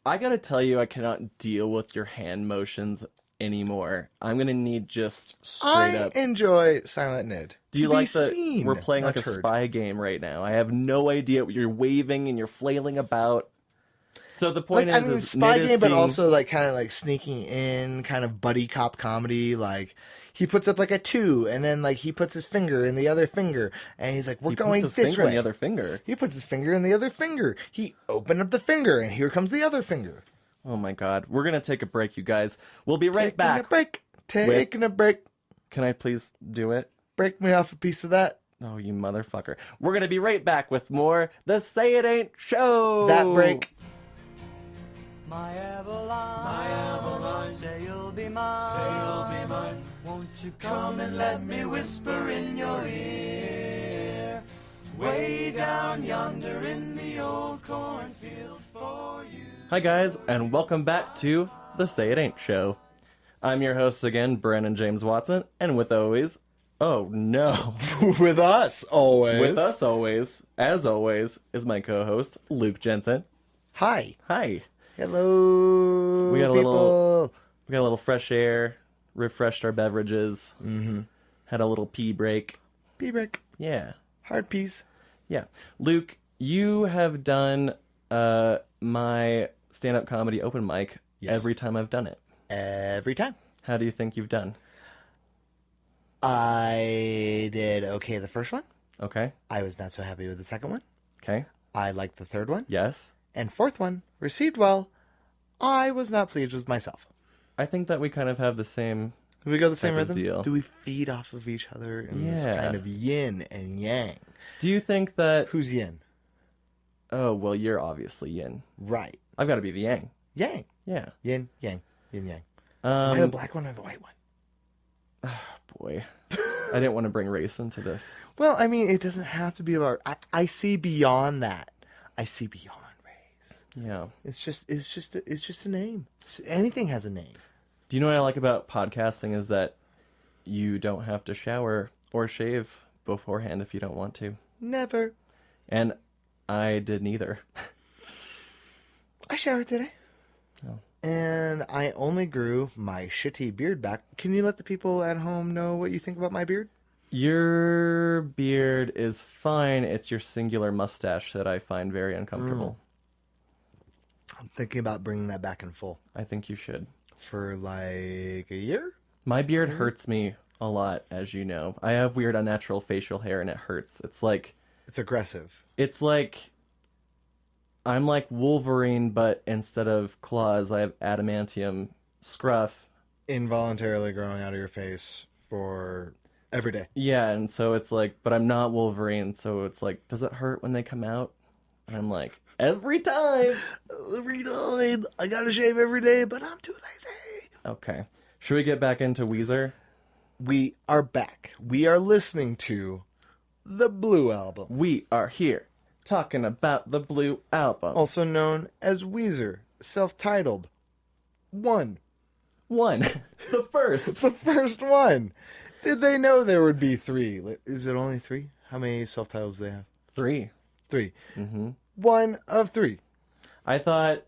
I gotta tell you, I cannot deal with your hand motions anymore. I'm gonna need just straight up. enjoy Silent Ned. Do you To be like that seen, we're playing not like a heard. spy game right now? I have no idea what you're waving and you're flailing about. So the point Like, is spy Ned is game, but seeing- also like kind of like sneaking in, kind of buddy cop comedy. Like he puts up like a 2, and then like he puts his finger in the other finger, and he's like, "We're he going puts his this finger way." in the other finger. He puts his finger in the other finger. He opened up the finger, and here comes the other finger. Oh my God. We're gonna take a break, you guys. We'll be right Taking back. a break. Taking a break. Can I please do it? Break me off a piece of that. Oh, you motherfucker. We're gonna be right back with more The Say It Ain't Show. That break. My Avalon, say you'll be mine, won't you come and let me whisper in your ear, way down yonder in the old cornfield for you. Hi guys, and welcome back to The Say It Ain't Show. I'm your host again, Brandon James Watson, and with always, oh no, With us always. with us always, as always, is my co-host, Luke Jensen. Hi. Hi. Hello. We got a people. We got a little fresh air, refreshed our beverages, had a little pee break. Pee break. Yeah. Hard peas. Yeah. Luke, you have done my stand-up comedy open mic Yes. every time I've done it. Every time. How do you think you've done? I did okay the first one. Okay. I was not so happy with the second one. Okay. I liked the third one. Yes. And fourth one received well. I was not pleased with myself. I think that we kind of have the same... Do we go the same Type of rhythm? deal. Do we feed off of each other in this Yeah. kind of yin and yang? Do you think that... Who's yin? Oh, well, you're obviously yin. Right. I've got to be the yang. Yang. Yeah. Yin, yang. Yin, yang. Am I the Um, black one or the white one? boy. I didn't want to bring race into this. Well, I mean, it doesn't have to be about... I see beyond that. I see beyond race. Yeah. It's just a name. Anything has a name. Do you know what I like about podcasting is that you don't have to shower or shave beforehand if you don't want to. Never. And I did neither. I showered today. Oh. And I only grew my shitty beard back. Can you let the people at home know what you think about my beard? Your beard is fine. It's your singular mustache that I find very uncomfortable. I'm thinking about bringing that back in full. I think you should. For like a year? My beard hurts me a lot, as you know. I have weird unnatural facial hair and it hurts. It's aggressive. It's like I'm like Wolverine, but instead of claws, I have adamantium scruff. Involuntarily growing out of your face for every day. Yeah, and so it's like, but I'm not Wolverine, so it's like, does it hurt when they come out? And I'm like, every time! Every time! I gotta shave every day, but I'm too lazy. Okay. Should we get back into Weezer? We are back. We are listening to the Blue Album, We are here, talking about the Blue Album. also known as Weezer, self-titled. One. The first. It's the first one. Did they know there would be 3? Is it only 3? How many self-titles do they have? 3. 3. Mm-hmm. 1 of 3. I thought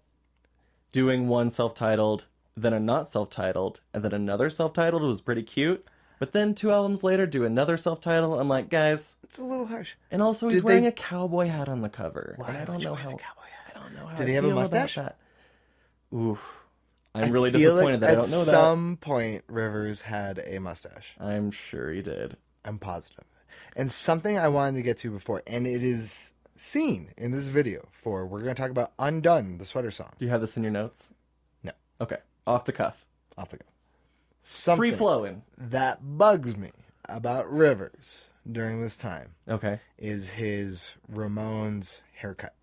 doing one self-titled, then a not self-titled, and then another self-titled was pretty cute. But then 2 albums later, do another self-titled. I'm like, guys. It's a little harsh. And also, he's wearing a cowboy hat on the cover. Why and I don't would you know wear how. the cowboy hat? I don't know how. Did I he have a feel about mustache? that. Oof. I'm really feel disappointed that I don't know At that. some point, Rivers had a mustache. I'm sure he did. I'm positive. And something I wanted to get to before, and it is seen in this video we're going to talk about Undone, the sweater song. Do you have this in your notes? No. Okay. Off the cuff. Off the go. Something Free flowing. that bugs me about Rivers during this time Okay. is his Ramones haircut.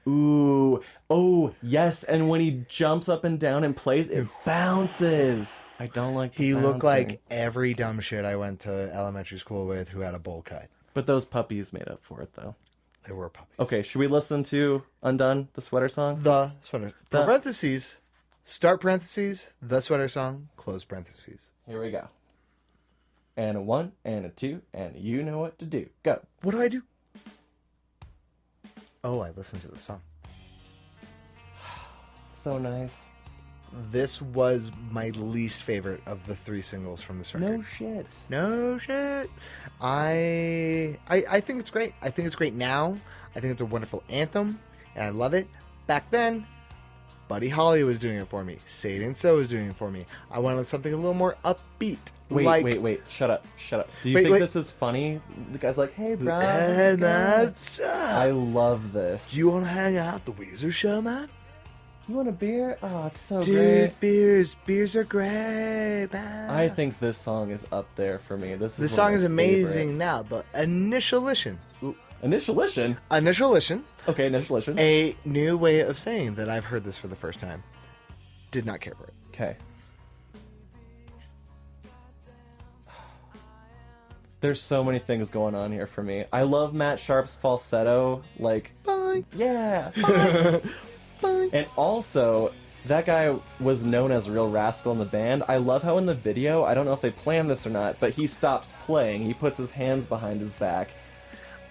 Ooh. Oh, yes. And when he jumps up and down and plays, it bounces. I don't like the He looked bouncing. like every dumb shit I went to elementary school with who had a bowl cut. But those puppies made up for it, though. They were puppies. Okay, should we listen to Undone, the sweater song? The sweater. The- Parentheses. Start parentheses. The sweater song. Close parentheses. Here we go. And a 1 and a 2, and you know what to do. Go. What do I do? Oh, I listened to the song. So nice. This was my least favorite of the 3 singles from this record. No shit. No shit. I think it's great. I think it's great now. I think it's a wonderful anthem, and I love it. Back then, Buddy Holly was doing it for me. Say It Ain't So was doing it for me. I wanted something a little more upbeat. Wait. Shut up. Do you Wait, think wait. this is funny? The guy's like, hey, bro. Hey, how's it man, going?" what's up? I love this. Do you want to hang out at the Weezer show, man? You want a beer? Oh, it's so Dude, great. beers are great, man. I think this song is up there for me. This this one song of is my amazing favorite. now, but Initial Listen. Initial listen. Initial Listen, Okay, initial listen. a new way of saying that I've heard this for the first time. Did not care for it. Okay. There's so many things going on here for me. I love Matt Sharp's falsetto. Like, Bye. yeah. Bye. And also, that guy was known as Real Rascal in the band. I love how in the video, I don't know if they planned this or not, but he stops playing. He puts his hands behind his back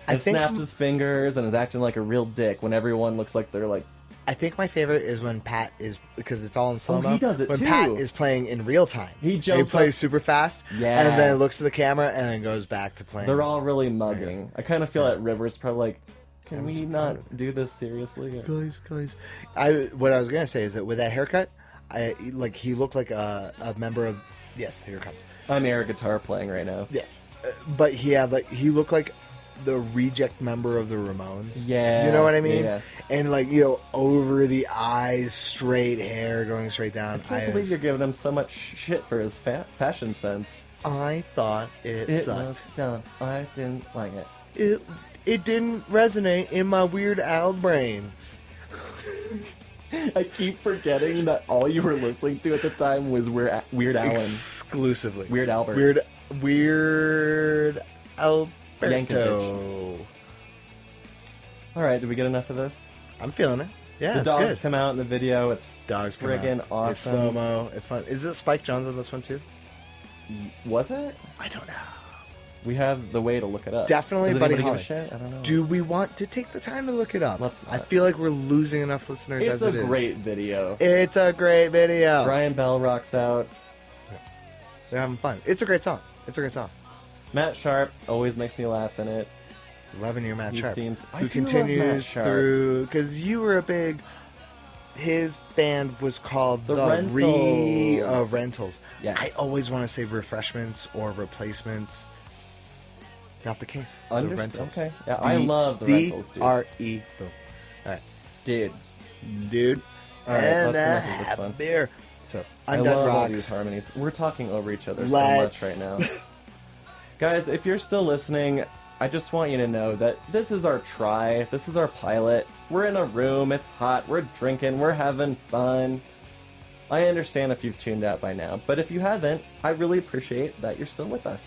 and snaps his fingers and is acting like a real dick when everyone looks like they're like... I think my favorite is when Pat is, because it's all in slow-mo. he does it when too. Pat is playing in real time. He jumps plays up- super fast. Yeah. And then looks at the camera and then goes back to playing. They're all really mugging. I kind of feel that Rivers probably like, can we so not do this seriously? Guys. What I was gonna say is that with that haircut, he looked like a member of. Yes, haircut. I'm air guitar playing right now. Yes, but he looked like the reject member of the Ramones. Yeah. You know what I mean? Yeah. And over the eyes, straight hair going straight down. I can't believe you're giving him so much shit for his fashion sense. I thought it sucked. was dumb. I didn't like it. It didn't resonate in my Weird Al brain. I keep forgetting that all you were listening to at the time was Weird Allen. Exclusively. Weird Albert. Weird Alberto. Yankovic. Alright, did we get enough of this? I'm feeling it. Yeah, the it's dogs good. come out in the video. It's Dogs come friggin' out. awesome. It's slow-mo. It's fun. Is it Spike Jones on this one too? Was it? I don't know. We have the way to look it up. Definitely Does Buddy anybody give a Holly. shit? I don't know. Do we want to take the time to look it up? Let's not. I feel like we're losing enough listeners It's as a it is. great video. It's a great video. Brian Bell rocks out. Yes. They're having fun. It's a great song. Matt Sharp always makes me laugh in it. Loving your Matt He Sharp. seems- I who do love continues Matt Sharp. through... Because you were a big... His band was called The Rentals. Rentals. Yes. I always want to say refreshments or replacements. Not the case. The Understood. Rentals. Okay. Yeah, I love the Rentals, dude. R-E. Boom. All right. Dude. Dude. All right, and that's enough of this have fun. a beer. So, I Undone love all Rocks. these harmonies. We're talking over each other Let's- so much right now. Guys, if you're still listening, I just want you to know that this is our try. This is our pilot. We're in a room. It's hot. We're drinking. We're having fun. I understand if you've tuned out by now, but if you haven't, I really appreciate that you're still with us.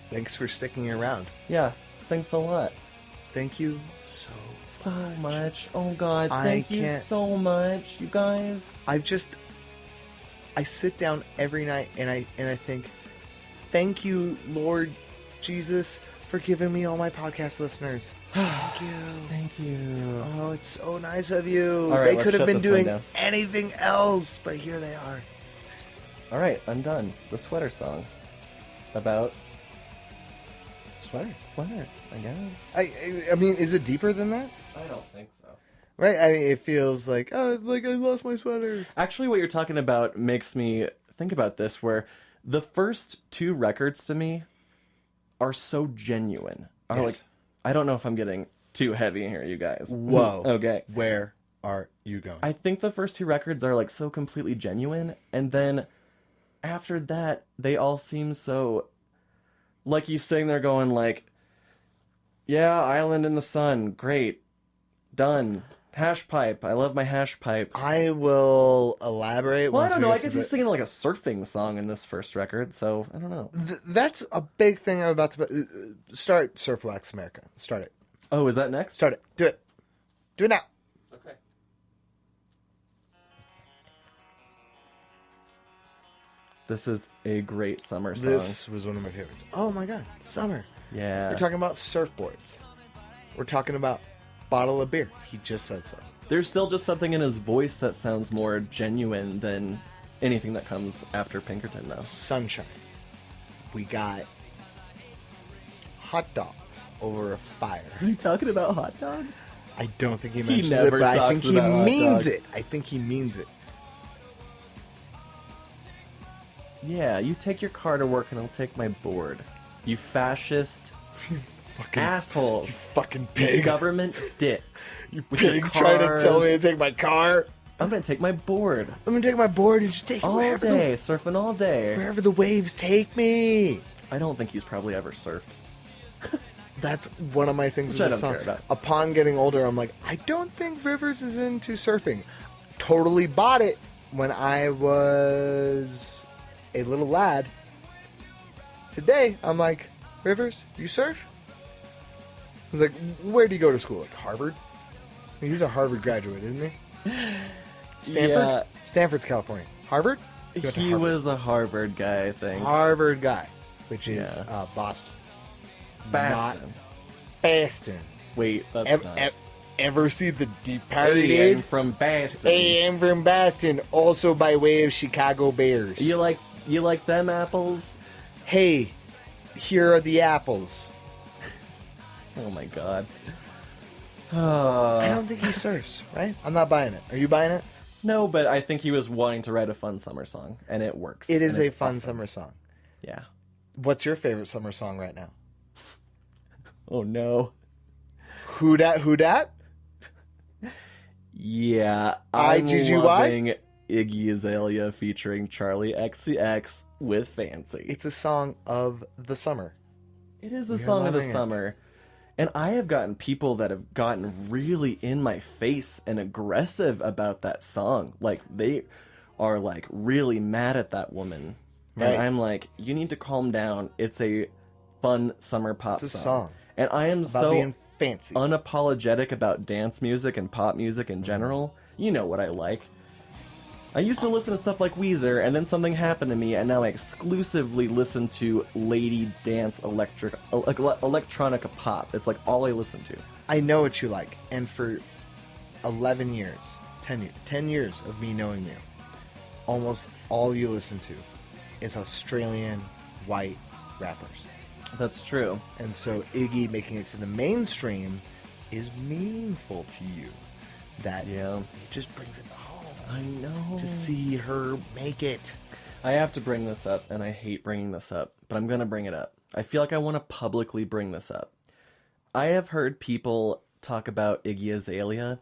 Thanks for sticking around. Yeah, thanks a lot. Thank you so much. Oh God, I thank you can't- so much, you guys. I sit down every night and I think, thank you, Lord Jesus, for giving me all my podcast listeners. Thank you. Thank you. Oh, it's so nice of you. All right, They let's could have shut been this one doing down. anything else, but here they are. All right, I'm done. The sweater song about Sweater. sweater. I guess. I mean, is it deeper than that? I don't think so. Right? I mean, it feels like, oh, like I lost my sweater. Actually, what you're talking about makes me think about this, where the first two records to me are so genuine. Are Yes. like, I don't know if I'm getting too heavy here, you guys. Whoa. Okay. Where are you going? I think the first two records are like so completely genuine, and then after that, they all seem so like he's sitting there going like, yeah, Island in the Sun, great, done. Hash pipe, I love my hash pipe. I will elaborate. Well, I once don't we know. get I to guess the- he's singing like a surfing song in this first record, so I don't know. That's a big thing I'm about to start. Surf Wax America. Start it. Oh, is that next? Start it. Do it. Do it now. Okay. This is a great summer song. This was one of my favorites. Oh my god, summer. Yeah. We're talking about surfboards. We're talking about bottle of beer. He just said so. There's still just something in his voice that sounds more genuine than anything that comes after Pinkerton, though. Sunshine. We got hot dogs over a fire. Are you talking about hot dogs? I don't think he mentions never it, but I talks think he about hot means dogs. it. I think he means it. Yeah, you take your car to work and I'll take my board. You fascist Fucking assholes. fucking You pig. government dicks. You With your pig trying to tell cars. me to take my car. I'm gonna take my board. I'm gonna take my board and just take it All wherever day, surfing all day. wherever the waves take me. I don't think he's probably ever surfed. That's one of my things Which with I the don't song. care about. Upon getting older, I'm like, I don't think Rivers is into surfing. Totally bought it when I was a little lad. Today, I'm like, Rivers, you surf? I was like, where do you go to school? Like Harvard? He's a Harvard graduate, isn't he? Stanford? Yeah. Stanford's California. Harvard? He went to He Harvard. was a Harvard guy, I think. Harvard guy, which is Yeah. Boston. Boston. Not Boston. Wait, that's not. Ever see the Deep Party, Hey, I'm dude? from Boston. Hey, I'm from Boston, also by way of Chicago Bears. You like them apples? Hey, here are the apples. Oh my god. I don't think he surfs, right? I'm not buying it. Are you buying it? No, but I think he was wanting to write a fun summer song, and it works. It is and a it's fun awesome. summer song. Yeah. What's your favorite summer song right now? Oh no. Who dat? Who dat? Yeah, I I'm GGY? loving Iggy Azalea featuring Charlie XCX with Fancy. It's a song of the summer. It is the You're song of the loving it. summer. And I have gotten people that have gotten really in my face and aggressive about that song. Like, they are, like, really mad at that woman. Right. And I'm like, you need to calm down. It's a fun summer pop It's a song And I am about so being fancy. unapologetic about dance music and pop music in general. You know what I like. I used to listen to stuff like Weezer, and then something happened to me, and now I exclusively listen to lady dance electronica pop. It's like all I listen to. I know what you like, and for 11 years, 10 years of me knowing you, almost all you listen to is Australian white rappers. That's true. And so Iggy making it to the mainstream is meaningful to you. That it just brings it home. I know. To see her make it. I have to bring this up, and I hate bringing this up, but I'm going to bring it up. I feel like I want to publicly bring this up. I have heard people talk about Iggy Azalea,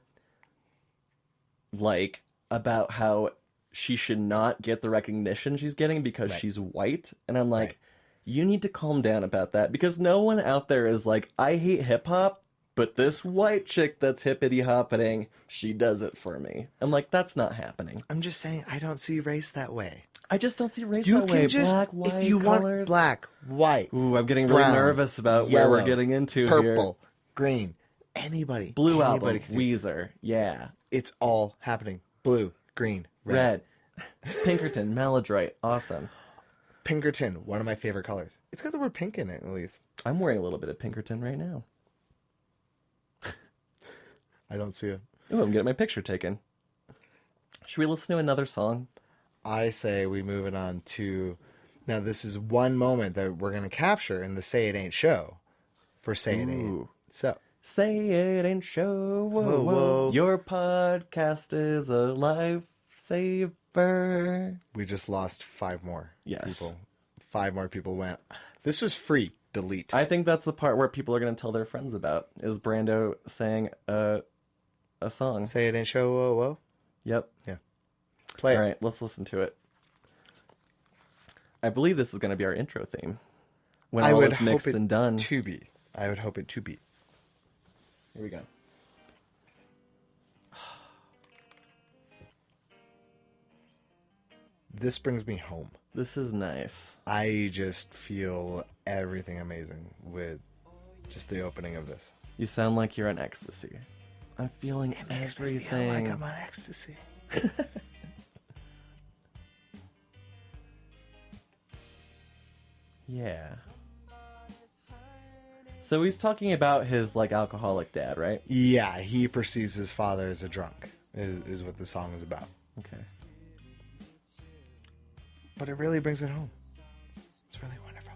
like, about how she should not get the recognition she's getting because she's white. And I'm like, you need to calm down about that, because no one out there is like, I hate hip-hop, but this white chick that's hippity-hoppeting, she does it for me. I'm like, that's not happening. I'm just saying, I don't see race that way. I just don't see race You that can way. just, Black, white, if you colors. want black, white, Ooh, I'm getting really brown, nervous about yellow, where we're getting into purple, here. green, anybody. Blue anybody album, can do it. Weezer, yeah. It's all happening. Blue, green, Red. Pinkerton, Maladroit, awesome. Pinkerton, one of my favorite colors. It's got the word pink in it, at least. I'm wearing a little bit of Pinkerton right now. I don't see it. Ooh, I'm getting my picture taken. Should we listen to another song? I say we move it on to... Now, this is one moment that we're going to capture in the Say It Ain't show for Say It Ain't. Ooh. So, Say it ain't show, whoa, Whoa, whoa. whoa. Your podcast is a lifesaver. we just lost 5 more Yes. people. 5 more people went, this was free. Delete. I think that's the part where people are going to tell their friends about, is Brando saying a song. Say It Ain't show, whoa, whoa. Yep. Play All it. right, let's listen to it. I believe this is going to be our intro theme. When I all would is mixed hope it and done. to be. I would hope it to be. Here we go. This brings me home. This is nice. I just feel everything amazing with just the opening of this. You sound like you're on ecstasy. I'm feeling It makes me everything. feel like I'm on ecstasy. Yeah. So he's talking about his, like, alcoholic dad, right? Yeah, he perceives his father as a drunk, is what the song is about. Okay. But it really brings it home. It's really wonderful.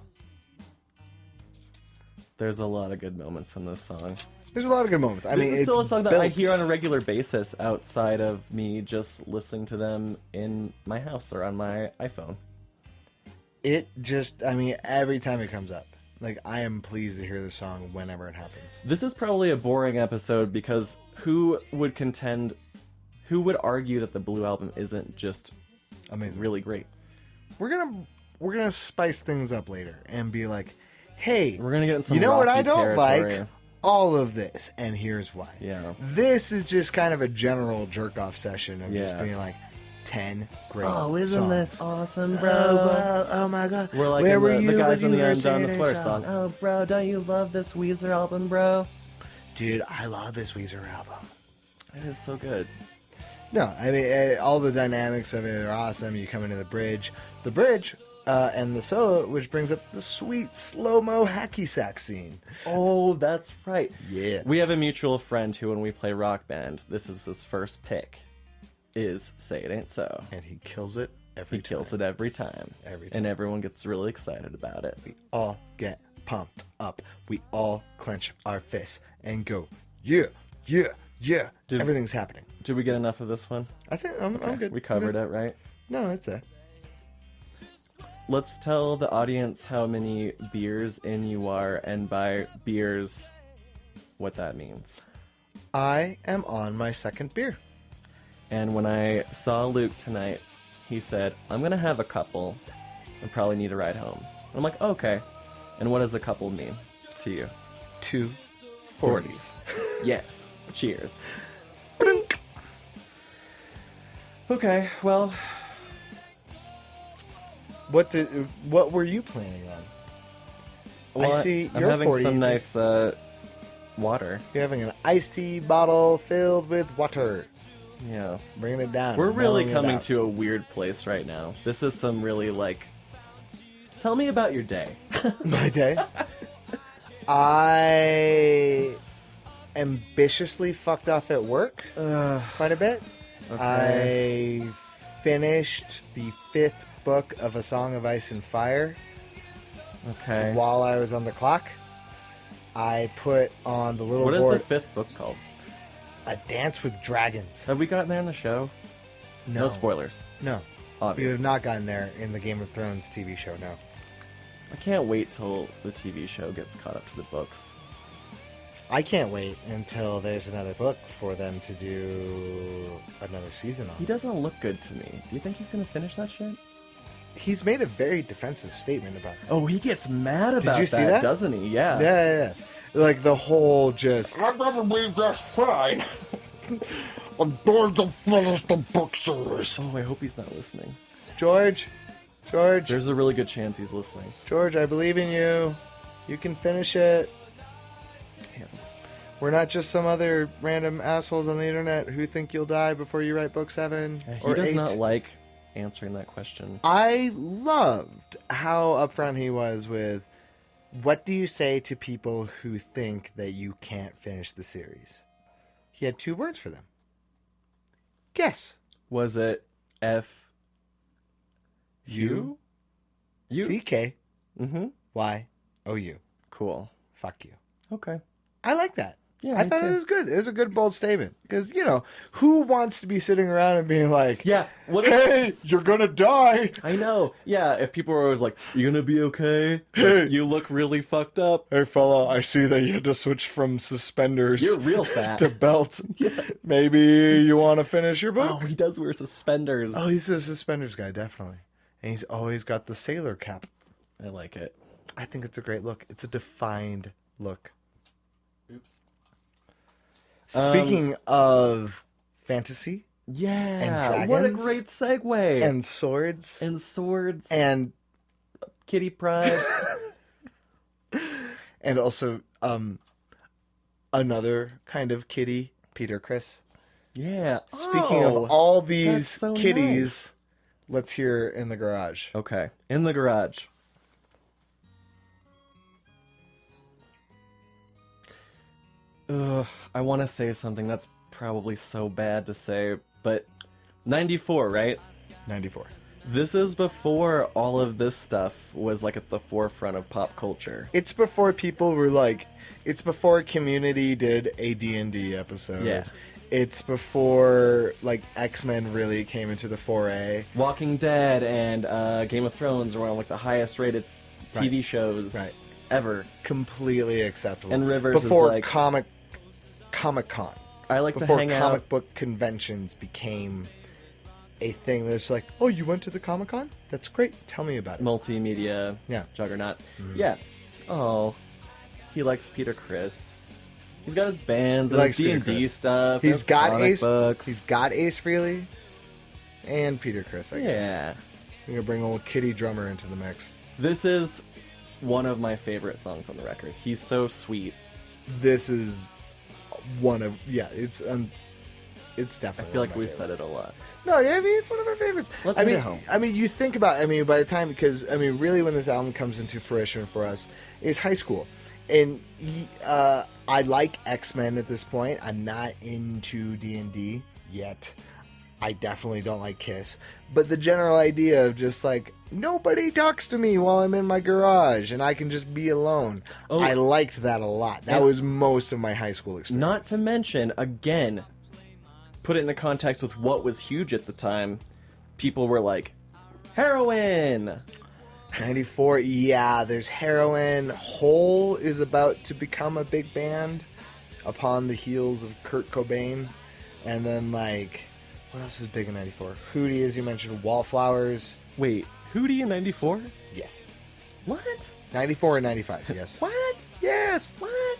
There's a lot of good moments in this song. There's a lot of good moments. I This mean, is still a it's song that I built- hear on a regular basis outside of me just listening to them in my house or on my iPhone. It just, I mean, every time it comes up, like, I am pleased to hear the song whenever it happens. This is probably a boring episode because who would argue that the Blue Album isn't just Amazing. really great? We're gonna spice things up later and be like, hey, We're gonna get in some you know what rocky I don't territory. like? All of this, and here's why. Yeah. This is just kind of a general jerk-off session of Yeah. just being like, 10 great Oh, isn't songs. this awesome, bro? Oh, wow. Oh my god. We're like Where in were the you guys when in you the were Undone the singing Sweater that song. Oh, bro, don't you love this Weezer album, bro? Dude, I love this Weezer album. It is so good. No, I mean, all the dynamics of it are awesome. You come into the bridge, and the solo, which brings up the sweet slow-mo hacky sack scene. Oh, that's right. Yeah. We have a mutual friend who, when we play Rock Band, this is his first pick, is Say It Ain't So. And he kills it every He time. kills it every time. Every time. And everyone gets really excited about it. We all get pumped up. We all clench our fists and go, yeah, yeah, yeah. Dude. Everything's happening. Did we get enough of this one? I think I'm good. We covered it, right? No, it's it. Let's tell the audience how many beers in you are, and by beers, what that means. I am on my second beer. And when I saw Luke tonight, he said, I'm going to have a couple and probably need a ride home. And I'm like, okay. And what does a couple mean to you? 2 40s. Yes. Cheers. Okay, well, What were you planning on? I see I'm your having 40. some nice water. You're having an iced tea bottle filled with water. Yeah. Bringing it down. We're really mellowing it coming out. to a weird place right now. This is some really, like... Tell me about your day. My day. I ambitiously fucked off at work quite a bit. Okay. I finished the 5th book of A Song of Ice and Fire Okay. while I was on the clock. I put on the little What is board the 5th book called? A Dance with Dragons. Have we gotten there in the show? No spoilers. No. We Obviously. have not gotten there in the Game of Thrones TV show, no. I can't wait till the TV show gets caught up to the books. I can't wait until there's another book for them to do another season He on. doesn't look good to me. Do you think he's gonna finish that shit? He's made a very defensive statement about it. Oh, he gets mad about you see that? doesn't he? Yeah. Yeah. Like the whole just... I probably just fine. I'm going to finish the book series. Oh, I hope he's not listening. George, There's a really good chance he's listening. George, I believe in you. You can finish it. Damn. We're not just some other random assholes on the internet who think you'll die before you write book 7 He or does 8. not like answering that question. I loved how upfront he was with, what do you say to people who think that you can't finish the series? He had 2 words for them. Guess. Was it F You? You? C-K. Mm-hmm. Y-O-U. Cool. Fuck you. Okay. I like that. Yeah, I me thought too. it was good. It was a good, bold statement. Because, who wants to be sitting around and being like, Yeah. What if... hey, you're gonna die. I know. Yeah, if people were always like, you gonna be okay? Hey. You look really fucked up. Hey, fella, I see that you had to switch from suspenders You're real fat. to belt. Yeah. Maybe you want to finish your book? Oh, he does wear suspenders. Oh, he's a suspenders guy, definitely. And he's always got the sailor cap. I like it. I think it's a great look. It's a defined look. Oops. Speaking of fantasy Yeah. What a dragons? great segue. and swords And swords. and Kitty Pride. and also another kind of kitty, Peter Chris. Yeah. Speaking Oh, of all that's these so kitties, let's hear In the Garage. Okay. In the garage. Ugh, I want to say something that's probably so bad to say, but 94, right? 94. This is before all of this stuff was like at the forefront of pop culture. It's before people were like, it's before Community did a D&D episode. Yeah. It's before like X-Men really came into the foray. Walking Dead and Game of Thrones were one of like the highest rated TV Right. shows Right. ever. Completely acceptable. And Rivers is before like- Comic-Con. I like Before to hang comic out. book conventions became a thing that's like, oh, you went to the Comic-Con? That's great. Tell me about it. Multimedia Yeah. juggernaut. Yeah. Oh, he likes Peter Chris. He's got his bands He and likes his Peter D&D Criss. stuff. He's his got comic Ace. books. He's got Ace Frehley and Peter Chris, I guess. Yeah. We're gonna bring old Kitty Drummer into the mix. This is one of my favorite songs on the record. He's so sweet. This is one of it's I definitely. feel one like of my we've said it favorites. a lot. No, yeah, I mean it's one of our favorites. Let's I hit mean, it home. I mean, you think about. I mean, by the time really when this album comes into fruition for us is high school, and I like X-Men at this point. I'm not into D&D yet. I definitely don't like Kiss, but the general idea of just like nobody talks to me while I'm in my garage and I can just be alone. Oh. I liked that a lot. That And- was most of my high school experience. Not to mention, again, put it into context with what was huge at the time. People were like, heroin! 94, yeah, there's Heroin. Hole is about to become a big band upon the heels of Kurt Cobain. And then, like, what else is big in 94? Hootie, as you mentioned, Wallflowers. Wait, Hootie in 94? Yes. What? 94 and 95, yes. What? Yes. What?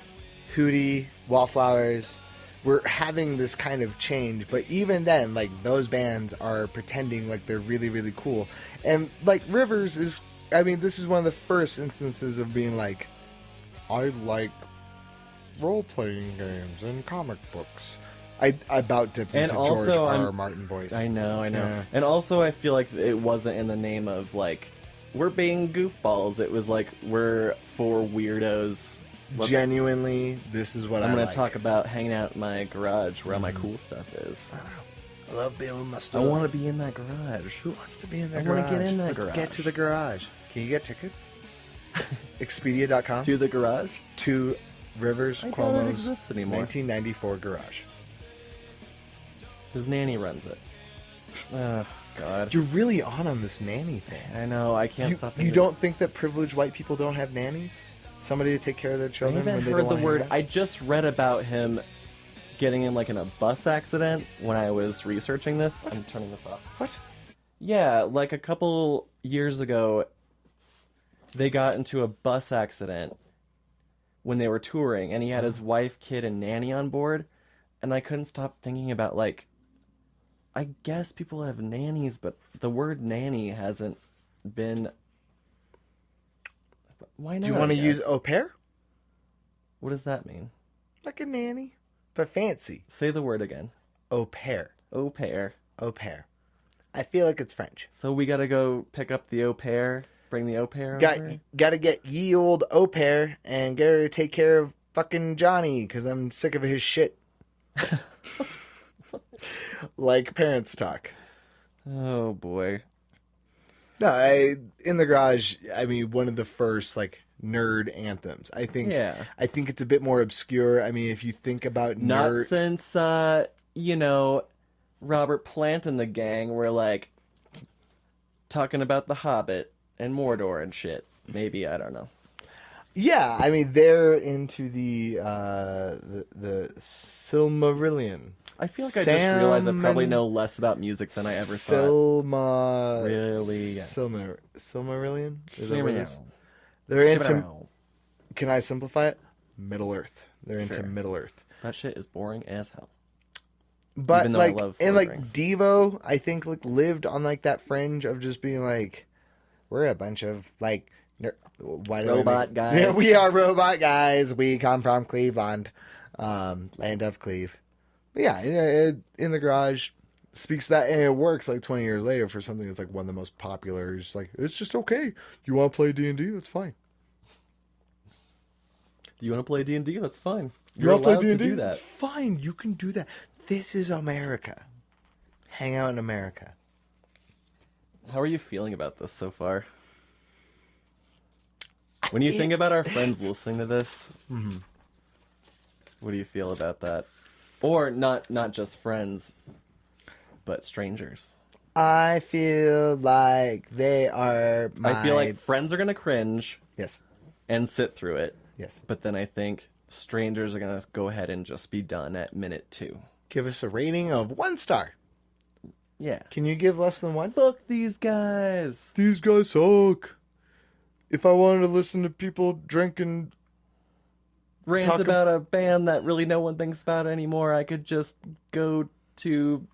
Hootie, Wallflowers. We're having this kind of change, but even then, like, those bands are pretending like they're really, really cool. And, like, Rivers is, I mean, this is one of the first instances of being like, I like role-playing games and comic books. I about dipped And into also, George R. I'm- R. Martin voice. I know. Yeah. And also, I feel like it wasn't in the name of, like, we're being goofballs. It was like, we're for weirdos. Genuinely, this is what I'm I gonna like. talk about hanging out in my garage where all my cool stuff is. I love being with my I stuff. want to be in that garage. Who wants to be in that I garage? wanna get in that Let's garage. get to the garage. Can you get tickets? Expedia.com To the garage? to Rivers I doubt it Cuomo's exists anymore. 1994 garage. His nanny runs it. Oh, God. You're really on this nanny thing. I know, I can't stop You thinking. don't think that privileged white people don't have nannies? Somebody to take care of their I children haven't when they heard don't the wanna word. hang out? I just read about him getting in, like, in a bus accident when I was researching this. I'm turning this off. What? Yeah, like a couple years ago, they got into a bus accident when they were touring, and he had his wife, kid, and nanny on board, and I couldn't stop thinking about, like, I guess people have nannies, but the word nanny hasn't been... Why not? Do you want to I use guess? au pair? What does that mean? Like a nanny, but fancy. Say the word again. Au pair. Au pair. Au pair. I feel like it's French. So we gotta go pick up the au pair, bring the au pair over? Got to get ye old au pair and get her to take care of fucking Johnny because I'm sick of his shit. Like parents talk. Oh, boy. No, in the garage. I mean, one of the first like nerd anthems. I think. Yeah. I think it's a bit more obscure. I mean, if you think about Not nerd, since, Robert Plant and the gang were, like, talking about The Hobbit and Mordor and shit. Maybe, I don't know. yeah. I mean, they're into the Silmarillion. I feel like I just realized I probably Salmon- know less about music than I ever thought. Really, yeah. Silmarillion? Is that what it is? They're into. Can I simplify it? Middle Earth. They're into Sure. Middle Earth. That shit is boring as hell. But Even though I like, love and Lord like of the Devo, I think like lived on like that fringe of just being like, we're a bunch of like, why do I Robot make- guys. Yeah, we are robot guys. We come from Cleveland, land of Cleve. But yeah, in the garage speaks that, and it works like 20 years later for something that's like one of the most popular. It's like it's just okay. You want to play D&D? That's fine. Do you want to play D&D? That's fine. You You're want to play allowed to D&D? do that. It's fine. You can do that. This is America. Hang out in America. How are you feeling about this so far? When you think about our friends listening to this, what do you feel about that? Or not just friends, but strangers. I feel like they are my... I feel like friends are going to cringe Yes. and sit through it, Yes. but then I think strangers are going to go ahead and just be done at minute 2. Give us a rating of 1 star. Yeah. Can you give less than 1? Fuck these guys. These guys suck. If I wanted to listen to people drinking... Rant Talk about a band that really no one thinks about anymore, I could just go to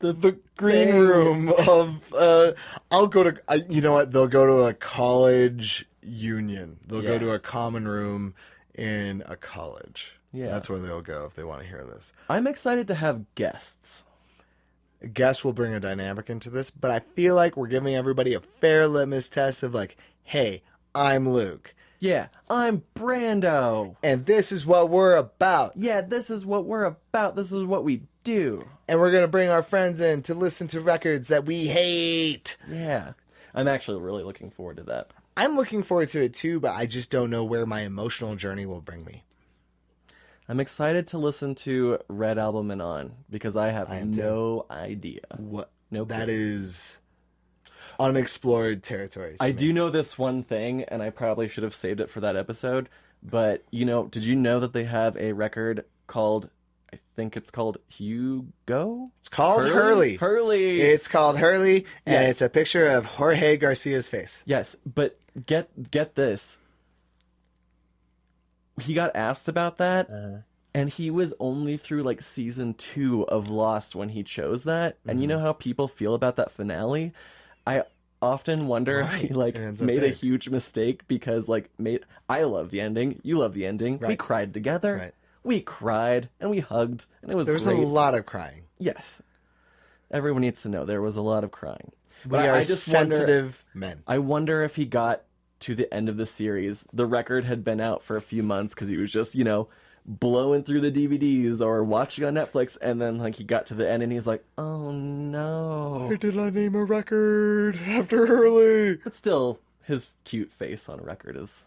The green thing. room of... I'll go to... you know what? They'll go to a college union. They'll go Yeah. to a common room in a college. Yeah. That's where they'll go if they want to hear this. I'm excited to have guests. Guess we'll bring a dynamic into this, but I feel like we're giving everybody a fair litmus test of like, hey, I'm Luke, Yeah, I'm Brando. and this is what we're about. Yeah, this is what we're about. This is what we do. And we're going to bring our friends in to listen to records that we hate. Yeah. I'm actually really looking forward to that. I'm looking forward to it too, but I just don't know where my emotional journey will bring me. I'm excited to listen to Red Album and On because I have I am too. no idea. What? No That clue. is unexplored territory. I to me. do know this one thing, and I probably should have saved it for that episode. But, did you know that they have a record called, I think it's called Hugo? It's called Hurley. Hurley! It's called Hurley, and Yes. it's a picture of Jorge Garcia's face. Yes, but get this. He got asked about that, and he was only through like season 2 of Lost when he chose that. And you know how people feel about that finale? I often wonder if he Right. It ends up made a big. huge mistake because I love the ending, you love the ending, we Right. cried together, Right. we cried and we hugged and it was There was great. a lot of crying. Yes, everyone needs to know there was a lot of crying. We are sensitive men. I wonder if he got to the end of the series, the record had been out for a few months because he was just, blowing through the DVDs or watching on Netflix, and then he got to the end and he's like, oh no. Why did I name a record after Hurley? But still, his cute face on a record is...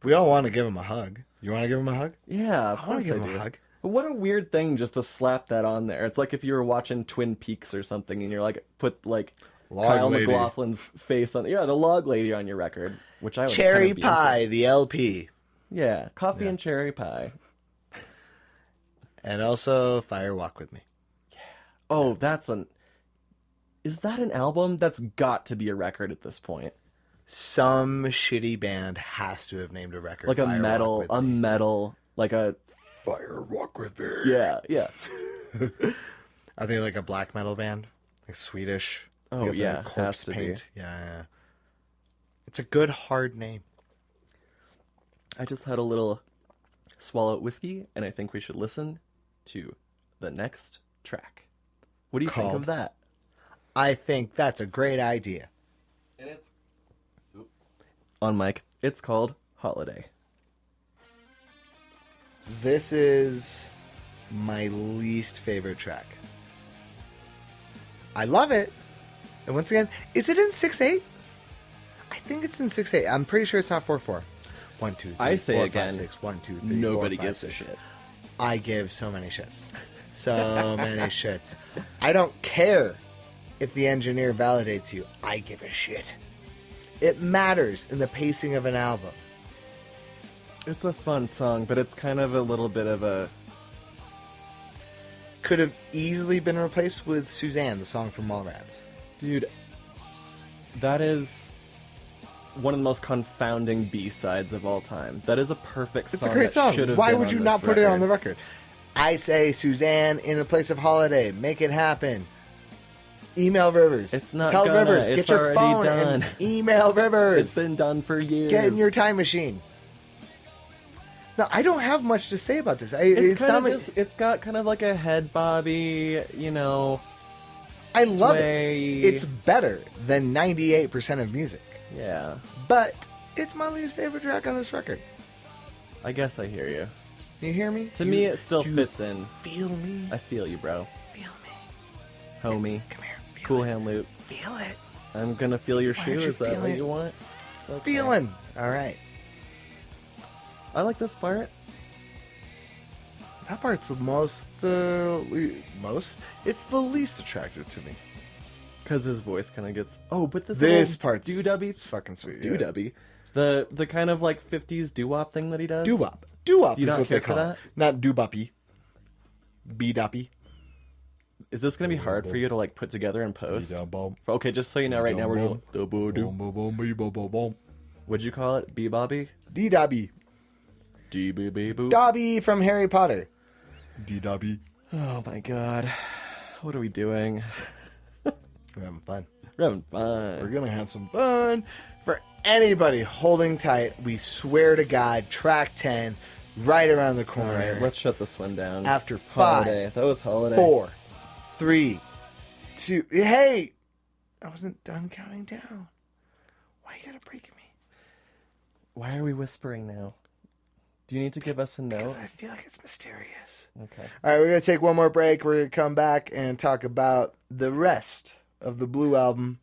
We all want to give him a hug. You want to give him a hug? Yeah, of I want course to give I him do. a hug. But what a weird thing just to slap that on there. It's like if you were watching Twin Peaks or something and you're put Log Kyle lady. MacLachlan's face on... Yeah, the log lady on your record, which I would Cherry kinda be Pie, into. the LP. Yeah, coffee Yeah. and cherry pie. And also Fire Walk With Me. Oh, is that an album? That's got to be a record at this point. Some shitty band has to have named a record Like a Fire metal, Walk With Me. like a... Fire Walk With Me. Yeah. Are they like a black metal band? Like Swedish? Oh, You got the yeah, corpse has to be. paint. Yeah. It's a good hard name. I just had a little swallow of whiskey, and I think we should listen to the next track. What do you think Called? of that? I think that's a great idea. And it's... On mic. It's called Holiday. This is my least favorite track. I love it. And once again, is it in 6/8? I think it's in 6/8. I'm pretty sure it's not 4/4. 1, 2, 3, I say 4, again, 5, 6. 1, 2, 3, Nobody 4, 5, gives a 6. shit. I give so many shits. So many shits. I don't care if the engineer validates you. I give a shit. It matters in the pacing of an album. It's a fun song, but it's kind of a little bit of a... Could have easily been replaced with Suzanne, the song from Mallrats. Dude, that is one of the most confounding B-sides of all time. That is a perfect song. It's a great that song. should have Why been would on you this not put it on the record. record? I say Suzanne in the place of Holiday. Make it happen. Email Rivers. It's not Tell gonna. Rivers. It's Get your already phone done. and email Rivers. It's been done for years. Get in your time machine. No, I don't have much to say about this. It's kind not of my- just, it's got kind of like a head bobby, I love sway. it. It's better than 98% of music. Yeah, But it's my least favorite track on this record. I guess I hear you. You hear me? To You- me, it still you fits in. Feel me? I feel you, bro. Feel me. Homie. Come here. Feel Cool it. hand loop. Feel it. I'm gonna feel your Why shoe. don't you Is that feel what it? you want? Okay. Feeling. All right. I like this part. That part's the most. It's the least attractive to me. Because his voice kind of gets... Oh, but this This part's doo-dubby... it's fucking sweet. Doo-dubby. The kind of 50s doo-wop thing that he does. Doo-wop. Doo-wop Do you is not what care they for call that? it. Not doo-boppy. Be-doppy. Is this going to be hard for you to put together and post? Okay, just so you know right now we're doing... Doo-boo-doo. What'd you call it? Bee-bobby? Dee-dobby. Dee-boo-bee-boo? Dobby from Harry Potter. D-Dobby. Oh my god. What are we doing? We're having fun. We're having We're fun. gonna have some fun. For anybody holding tight, we swear to God, track 10, right around the corner. Alright, let's shut this one down. After Holiday. 5, That was Holiday. 4, 3, 2. Hey, I wasn't done counting down. Why you gotta break me? Why are we whispering now? Do you need to give us a Because note? I feel like it's mysterious. Okay. All right, we're gonna take one more break. We're gonna come back and talk about the rest of the Blue album.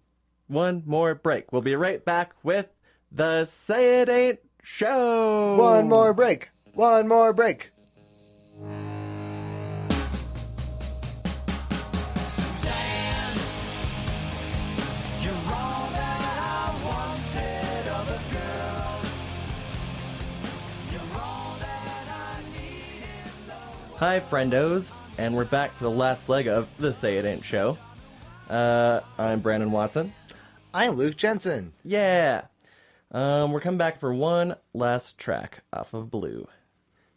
One more break. We'll be right back with the Say It Ain't Show. One more break. One more break. Suzanne, you're all that I wanted of a girl. You're all that I need in the world. Hi, friendos, and we're back for the last leg of the Say It Ain't Show. I'm Brandon Watson. I'm Luke Jensen. Yeah. We're coming back for one last track off of Blue,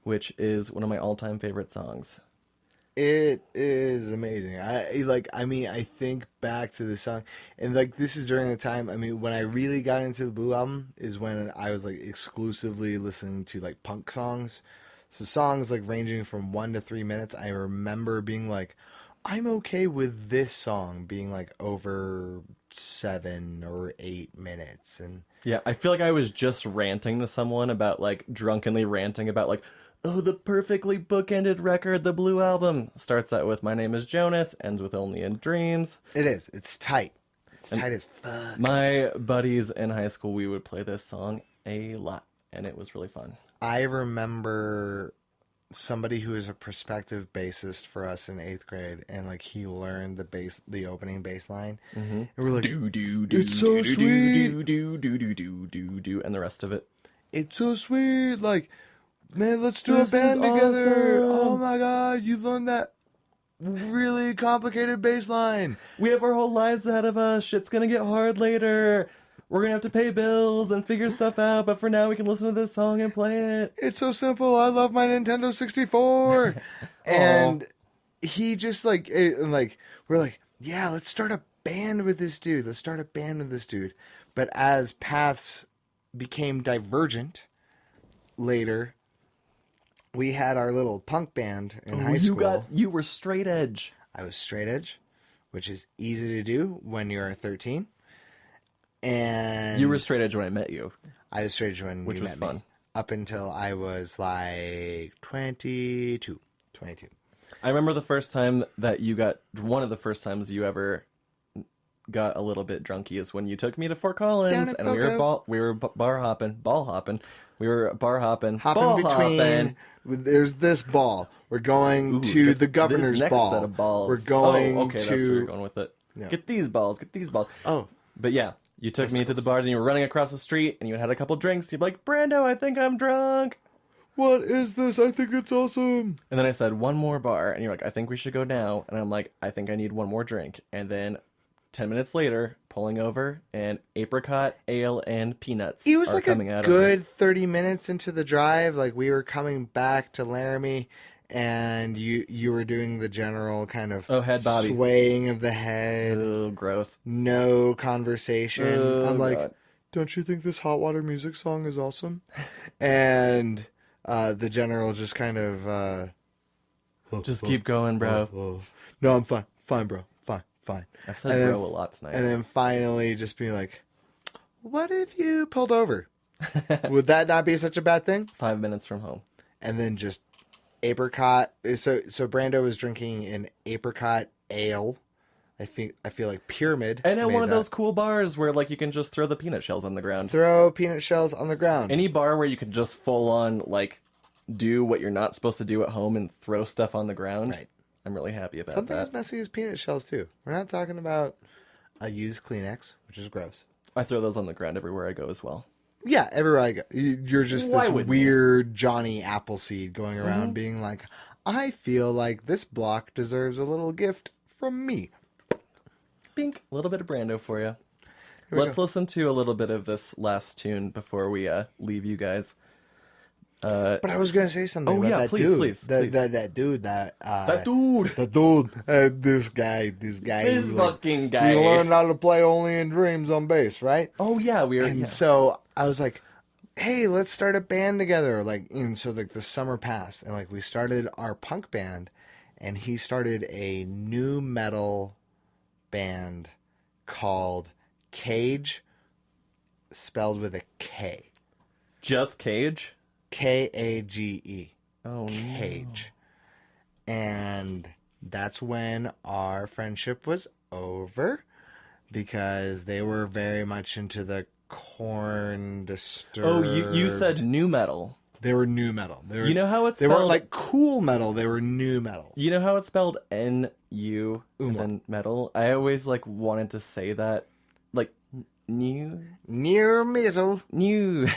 which is one of my all-time favorite songs. It is amazing. I think back to the song, and like this is during the time. I mean, when I really got into the Blue album is when I was like exclusively listening to like punk songs. So songs like ranging from 1 to 3 minutes. I remember being like, I'm okay with this song being like over 7 or 8 minutes, and Yeah, I feel like I was just ranting to someone about, like, drunkenly ranting about, like, oh, the perfectly bookended record, the Blue Album. Starts out with My Name is Jonas, ends with Only in Dreams. it is. It's tight. It's tight as fuck. My buddies in high school, we would play this song a lot, and it was really fun. I remember somebody who is a prospective bassist for us in 8th grade, and like he learned the opening bass line, and we're like, Do do it's so sweet, do do do do do do, and the rest of it. it's so sweet, like, man, let's do a This is band together. awesome. Oh my god, you learned that really complicated bass line. We have our whole lives ahead of us. Shit's gonna get hard later. We're gonna have to pay bills and figure stuff out, but for now we can listen to this song and play it. It's so simple. I love my Nintendo 64. And he just like, we're like, yeah, let's start a band with this dude. But as paths became divergent later, we had our little punk band in high school. You were straight edge. I was straight edge, which is easy to do when you're 13. And You were straight edge when I met you. I was straight edge when Which you was met fun. me. Up until I was like 22. I remember the first time that one of the first times you ever got a little bit drunky is when you took me to Fort Down Collins, at and we were bar hopping, Hopping ball between. hopping. There's this ball. We're going Ooh, to get the governor's this next ball. set of balls. We're going okay, that's where to. you're going with it. Yeah. Get these balls. Oh, But yeah, you took me to the bars and you were running across the street and you had a couple drinks. You'd be like, Brando, I think I'm drunk. what is this? I think it's awesome. And then I said, one more bar. And you're like, I think we should go now. And I'm like, I think I need one more drink. And then 10 minutes later, pulling over, and apricot, ale, and peanuts It was are like a coming out of it. good 30 minutes into the drive. Like we were coming back to Laramie, and you were doing the general kind of head bobby. swaying of the head, Oh, gross. no conversation. Oh, I'm like, God. don't you think this hot water music song is awesome? And the general just kind of Just keep going, bro. No, I'm fine, bro, fine. I've said And then- bro a lot tonight. And then finally just being like, what if you pulled over? Would that not be such a bad thing? 5 minutes from home. And then just apricot. So Brando was drinking an apricot ale. I feel like Pyramid. And at made one of that. those cool bars where, like, you can just throw the peanut shells on the ground. Throw peanut shells on the ground. Any bar where you can just full on, like, do what you're not supposed to do at home and throw stuff on the ground. Right. I'm really happy about Something that. as messy as peanut shells too. We're not talking about a used Kleenex, which is gross. I throw those on the ground everywhere I go as well. Yeah, everywhere I go, you're just Why this wouldn't you? weird Johnny Appleseed going around being like, I feel like this block deserves a little gift from me. Bink. A little bit of Brando for you. Here we Let's listen to a little bit of this last tune before we leave you guys. But I was gonna say something Oh, about yeah, that please, dude. please, That please. that dude. That That dude. This guy. This who's like, fucking guy. He learned how to play Only in Dreams on bass, right? Oh, yeah, we were... And yeah. so I was like, hey, let's start a band together. Like, and so like the summer passed, and like we started our punk band, and he started a new metal band called Cage, spelled with a K. Just Cage? Kage. Oh, Cage. And that's when our friendship was over, because they were very much into the Corn Disturbed. Oh, you said new metal. They were new metal. They were, You know how it's they spelled? weren't like cool metal. They were new metal. You know how it's spelled N-U and Umlaut. then metal? I always, like, wanted to say that. Like, new? Near metal. New.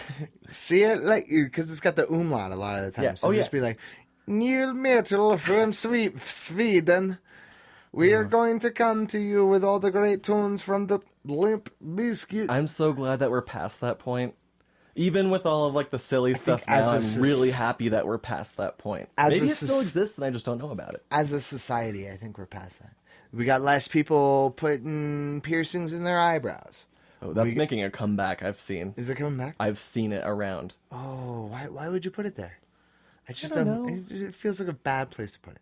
See it like, because it's got the umlaut a lot of the time. Yeah. So Oh, just be like, near metal from Sweden. We are going to come to you with all the great tunes from the Limp Bizkit. I'm so glad that we're past that point. Even with all of like the silly stuff now, I'm really happy that we're past that point. Maybe it still exists and I just don't know about it. As a society, I think we're past that. We got less people putting piercings in their eyebrows. Oh, that's making a comeback. I've seen. Is it coming back? I've seen it around. Oh, why would you put it there? I just don't know. It feels like a bad place to put it.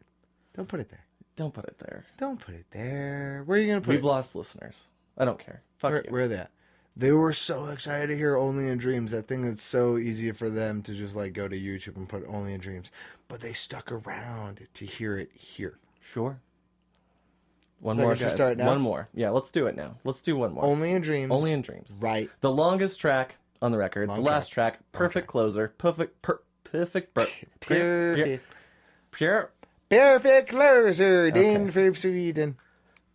Don't put it there. Don't put it there. Don't put it there. Where are you gonna put it? We've lost listeners. I don't care. Fuck you. Where are they at? They were so excited to hear Only in Dreams. That thing that's so easy for them to just like go to YouTube and put Only in Dreams. But they stuck around to hear it here. Sure. One So I more, guess we guys. start now? One more. Yeah, let's do it now. Let's do one more. Only in Dreams. Only in Dreams. Right. The longest track on the record. The last track. Perfect closer. Perfect. Perfect closer. Den from Sweden.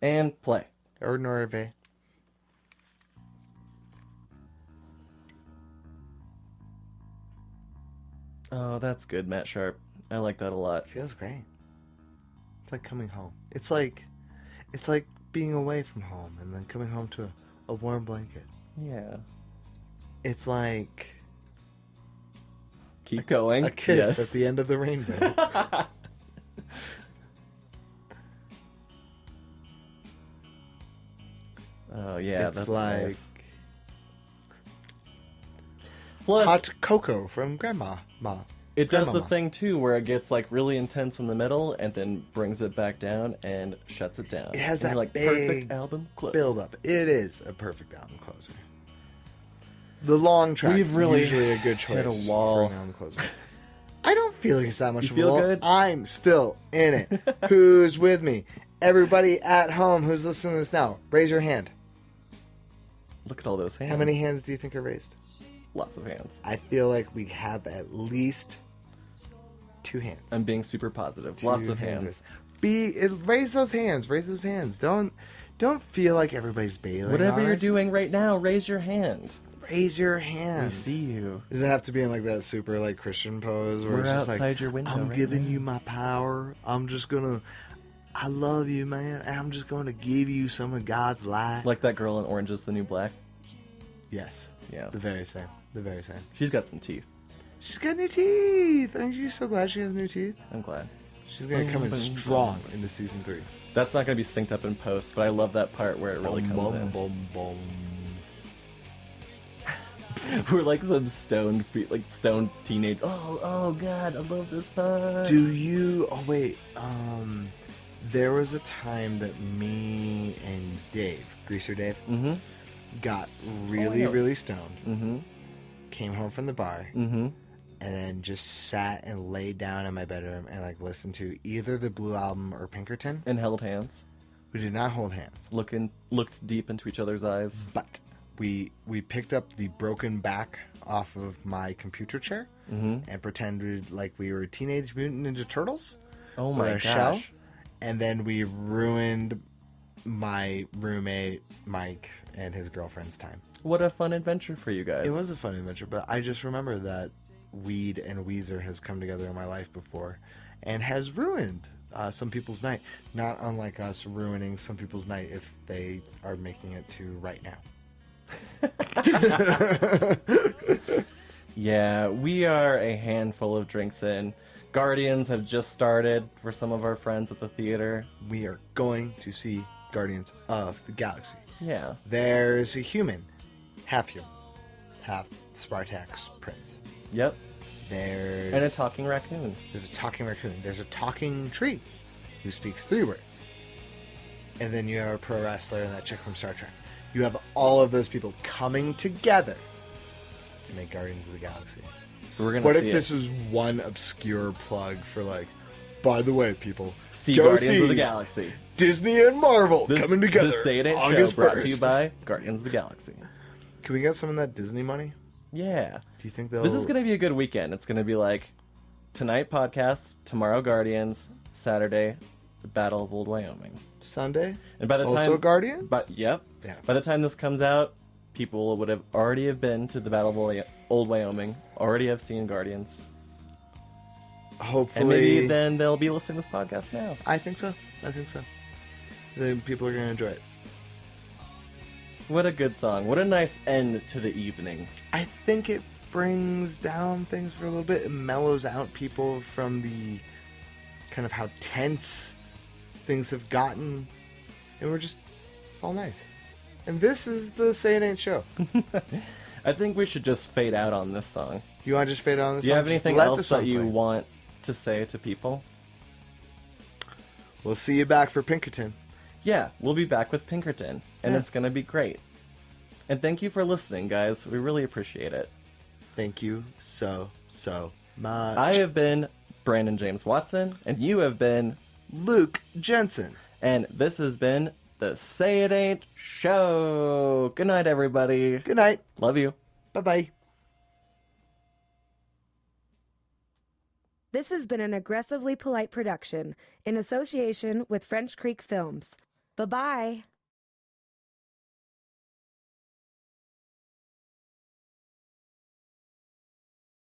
And play. Or Norway. Oh, that's good, Matt Sharp. I like that a lot. Feels great. It's like coming home. It's like being away from home and then coming home to a warm blanket. Yeah. It's like Keep going. a kiss Yes. at the end of the rainbow. Oh yeah, It's that's like nice. Plus, hot cocoa from Grandma. it does the Grandmama. thing too where it gets like really intense in the middle and then brings it back down and shuts it down. It has And that you're like big perfect album close. Build up. It is a perfect album closer. The long track We've really usually a good choice hit a wall. for an album closer. I don't feel like it's that much You of feel a wall. good? I'm still in it. Who's with me? Everybody at home who's listening to this now, raise your hand. Look at all those hands. How many hands do you think are raised? Lots of hands. I feel like we have at least 2 hands. I'm being super positive. Lots of hands. Raise those hands. Raise those hands. Don't feel like everybody's bailing. Whatever on you're us. doing right now, raise your hand. Raise your We hand. see you. Does it have to be in like that super like Christian pose where We're it's just outside like your window. I'm right giving now. you my power. I love you, man. I'm just gonna give you some of God's light. Like that girl in Orange is the New Black. Yes. Yeah. The very same. The very same. She's got some teeth. She's got new teeth. Aren't you so glad she has new teeth? I'm glad. She's gonna come in strong into season 3. That's not going to be synced up in post, but I love that part where it really comes in. Boom. We're like some stoned teenage. Oh God, I love this part. Do you? Oh wait. There was a time that me and Dave, Greaser Dave, Mm-hmm. got really stoned. Mm-hmm. Came home from the bar, Mm-hmm. and then just sat and laid down in my bedroom and like listened to either the Blue Album or Pinkerton. And held hands. We did not hold hands, Looked deep into each other's eyes. but we picked up the broken back off of my computer chair Mm-hmm. and pretended like we were Teenage Mutant Ninja Turtles. Oh with my our gosh. shell, and then we ruined my roommate Mike and his girlfriend's time. What a fun adventure for you guys. It was a fun adventure, but I just remember that weed and Weezer has come together in my life before and has ruined some people's night. Not unlike us ruining some people's night if they are making it to right now. Yeah, we are a handful of drinks in. Guardians have just started for some of our friends at the theater. We are going to see Guardians of the Galaxy. Yeah. There's a human, half Spartax Prince. Yep. There's And a talking raccoon. There's a talking raccoon. There's a talking tree who speaks 3 words. And then you have a pro wrestler and that chick from Star Trek. You have all of those people coming together to make Guardians of the Galaxy. We're gonna What if see this it. was one obscure plug for like, by the way, people, See go Guardians see of the Galaxy. Disney and Marvel This, coming together. This Say It Ain't August Show brought 1st. to you by Guardians of the Galaxy. Can we get some of that Disney money? Yeah. Do you think they'll? This is going to be a good weekend. It's going to be like tonight podcast, tomorrow Guardians, Saturday the Battle of Old Wyoming. Sunday. And by the Also time Guardian. But yep. Yeah. By the time this comes out, people would have already have been to the Battle of Old Wyoming, already have seen Guardians. Hopefully. And maybe then they'll be listening to this podcast now. I think so. Then people are going to enjoy it. What a good song. What a nice end to the evening. I think it brings down things for a little bit. It mellows out people from the kind of how tense things have gotten. And it's all nice. And this is the Say It Ain't show. I think we should just fade out on this song. You want to just fade out on this Do you song? have Just anything let the else song that you play. want to say to people? We'll see you back for Pinkerton. Yeah, we'll be back with Pinkerton, and Yeah. it's going to be great. And thank you for listening, guys. We really appreciate it. Thank you so much. I have been Brandon James Watson, and you have been Luke Jensen. And this has been the Say It Ain't show. Good night, everybody. Good night. Love you. Bye-bye. This has been an Aggressively Polite production in association with French Creek Films. Bye-bye.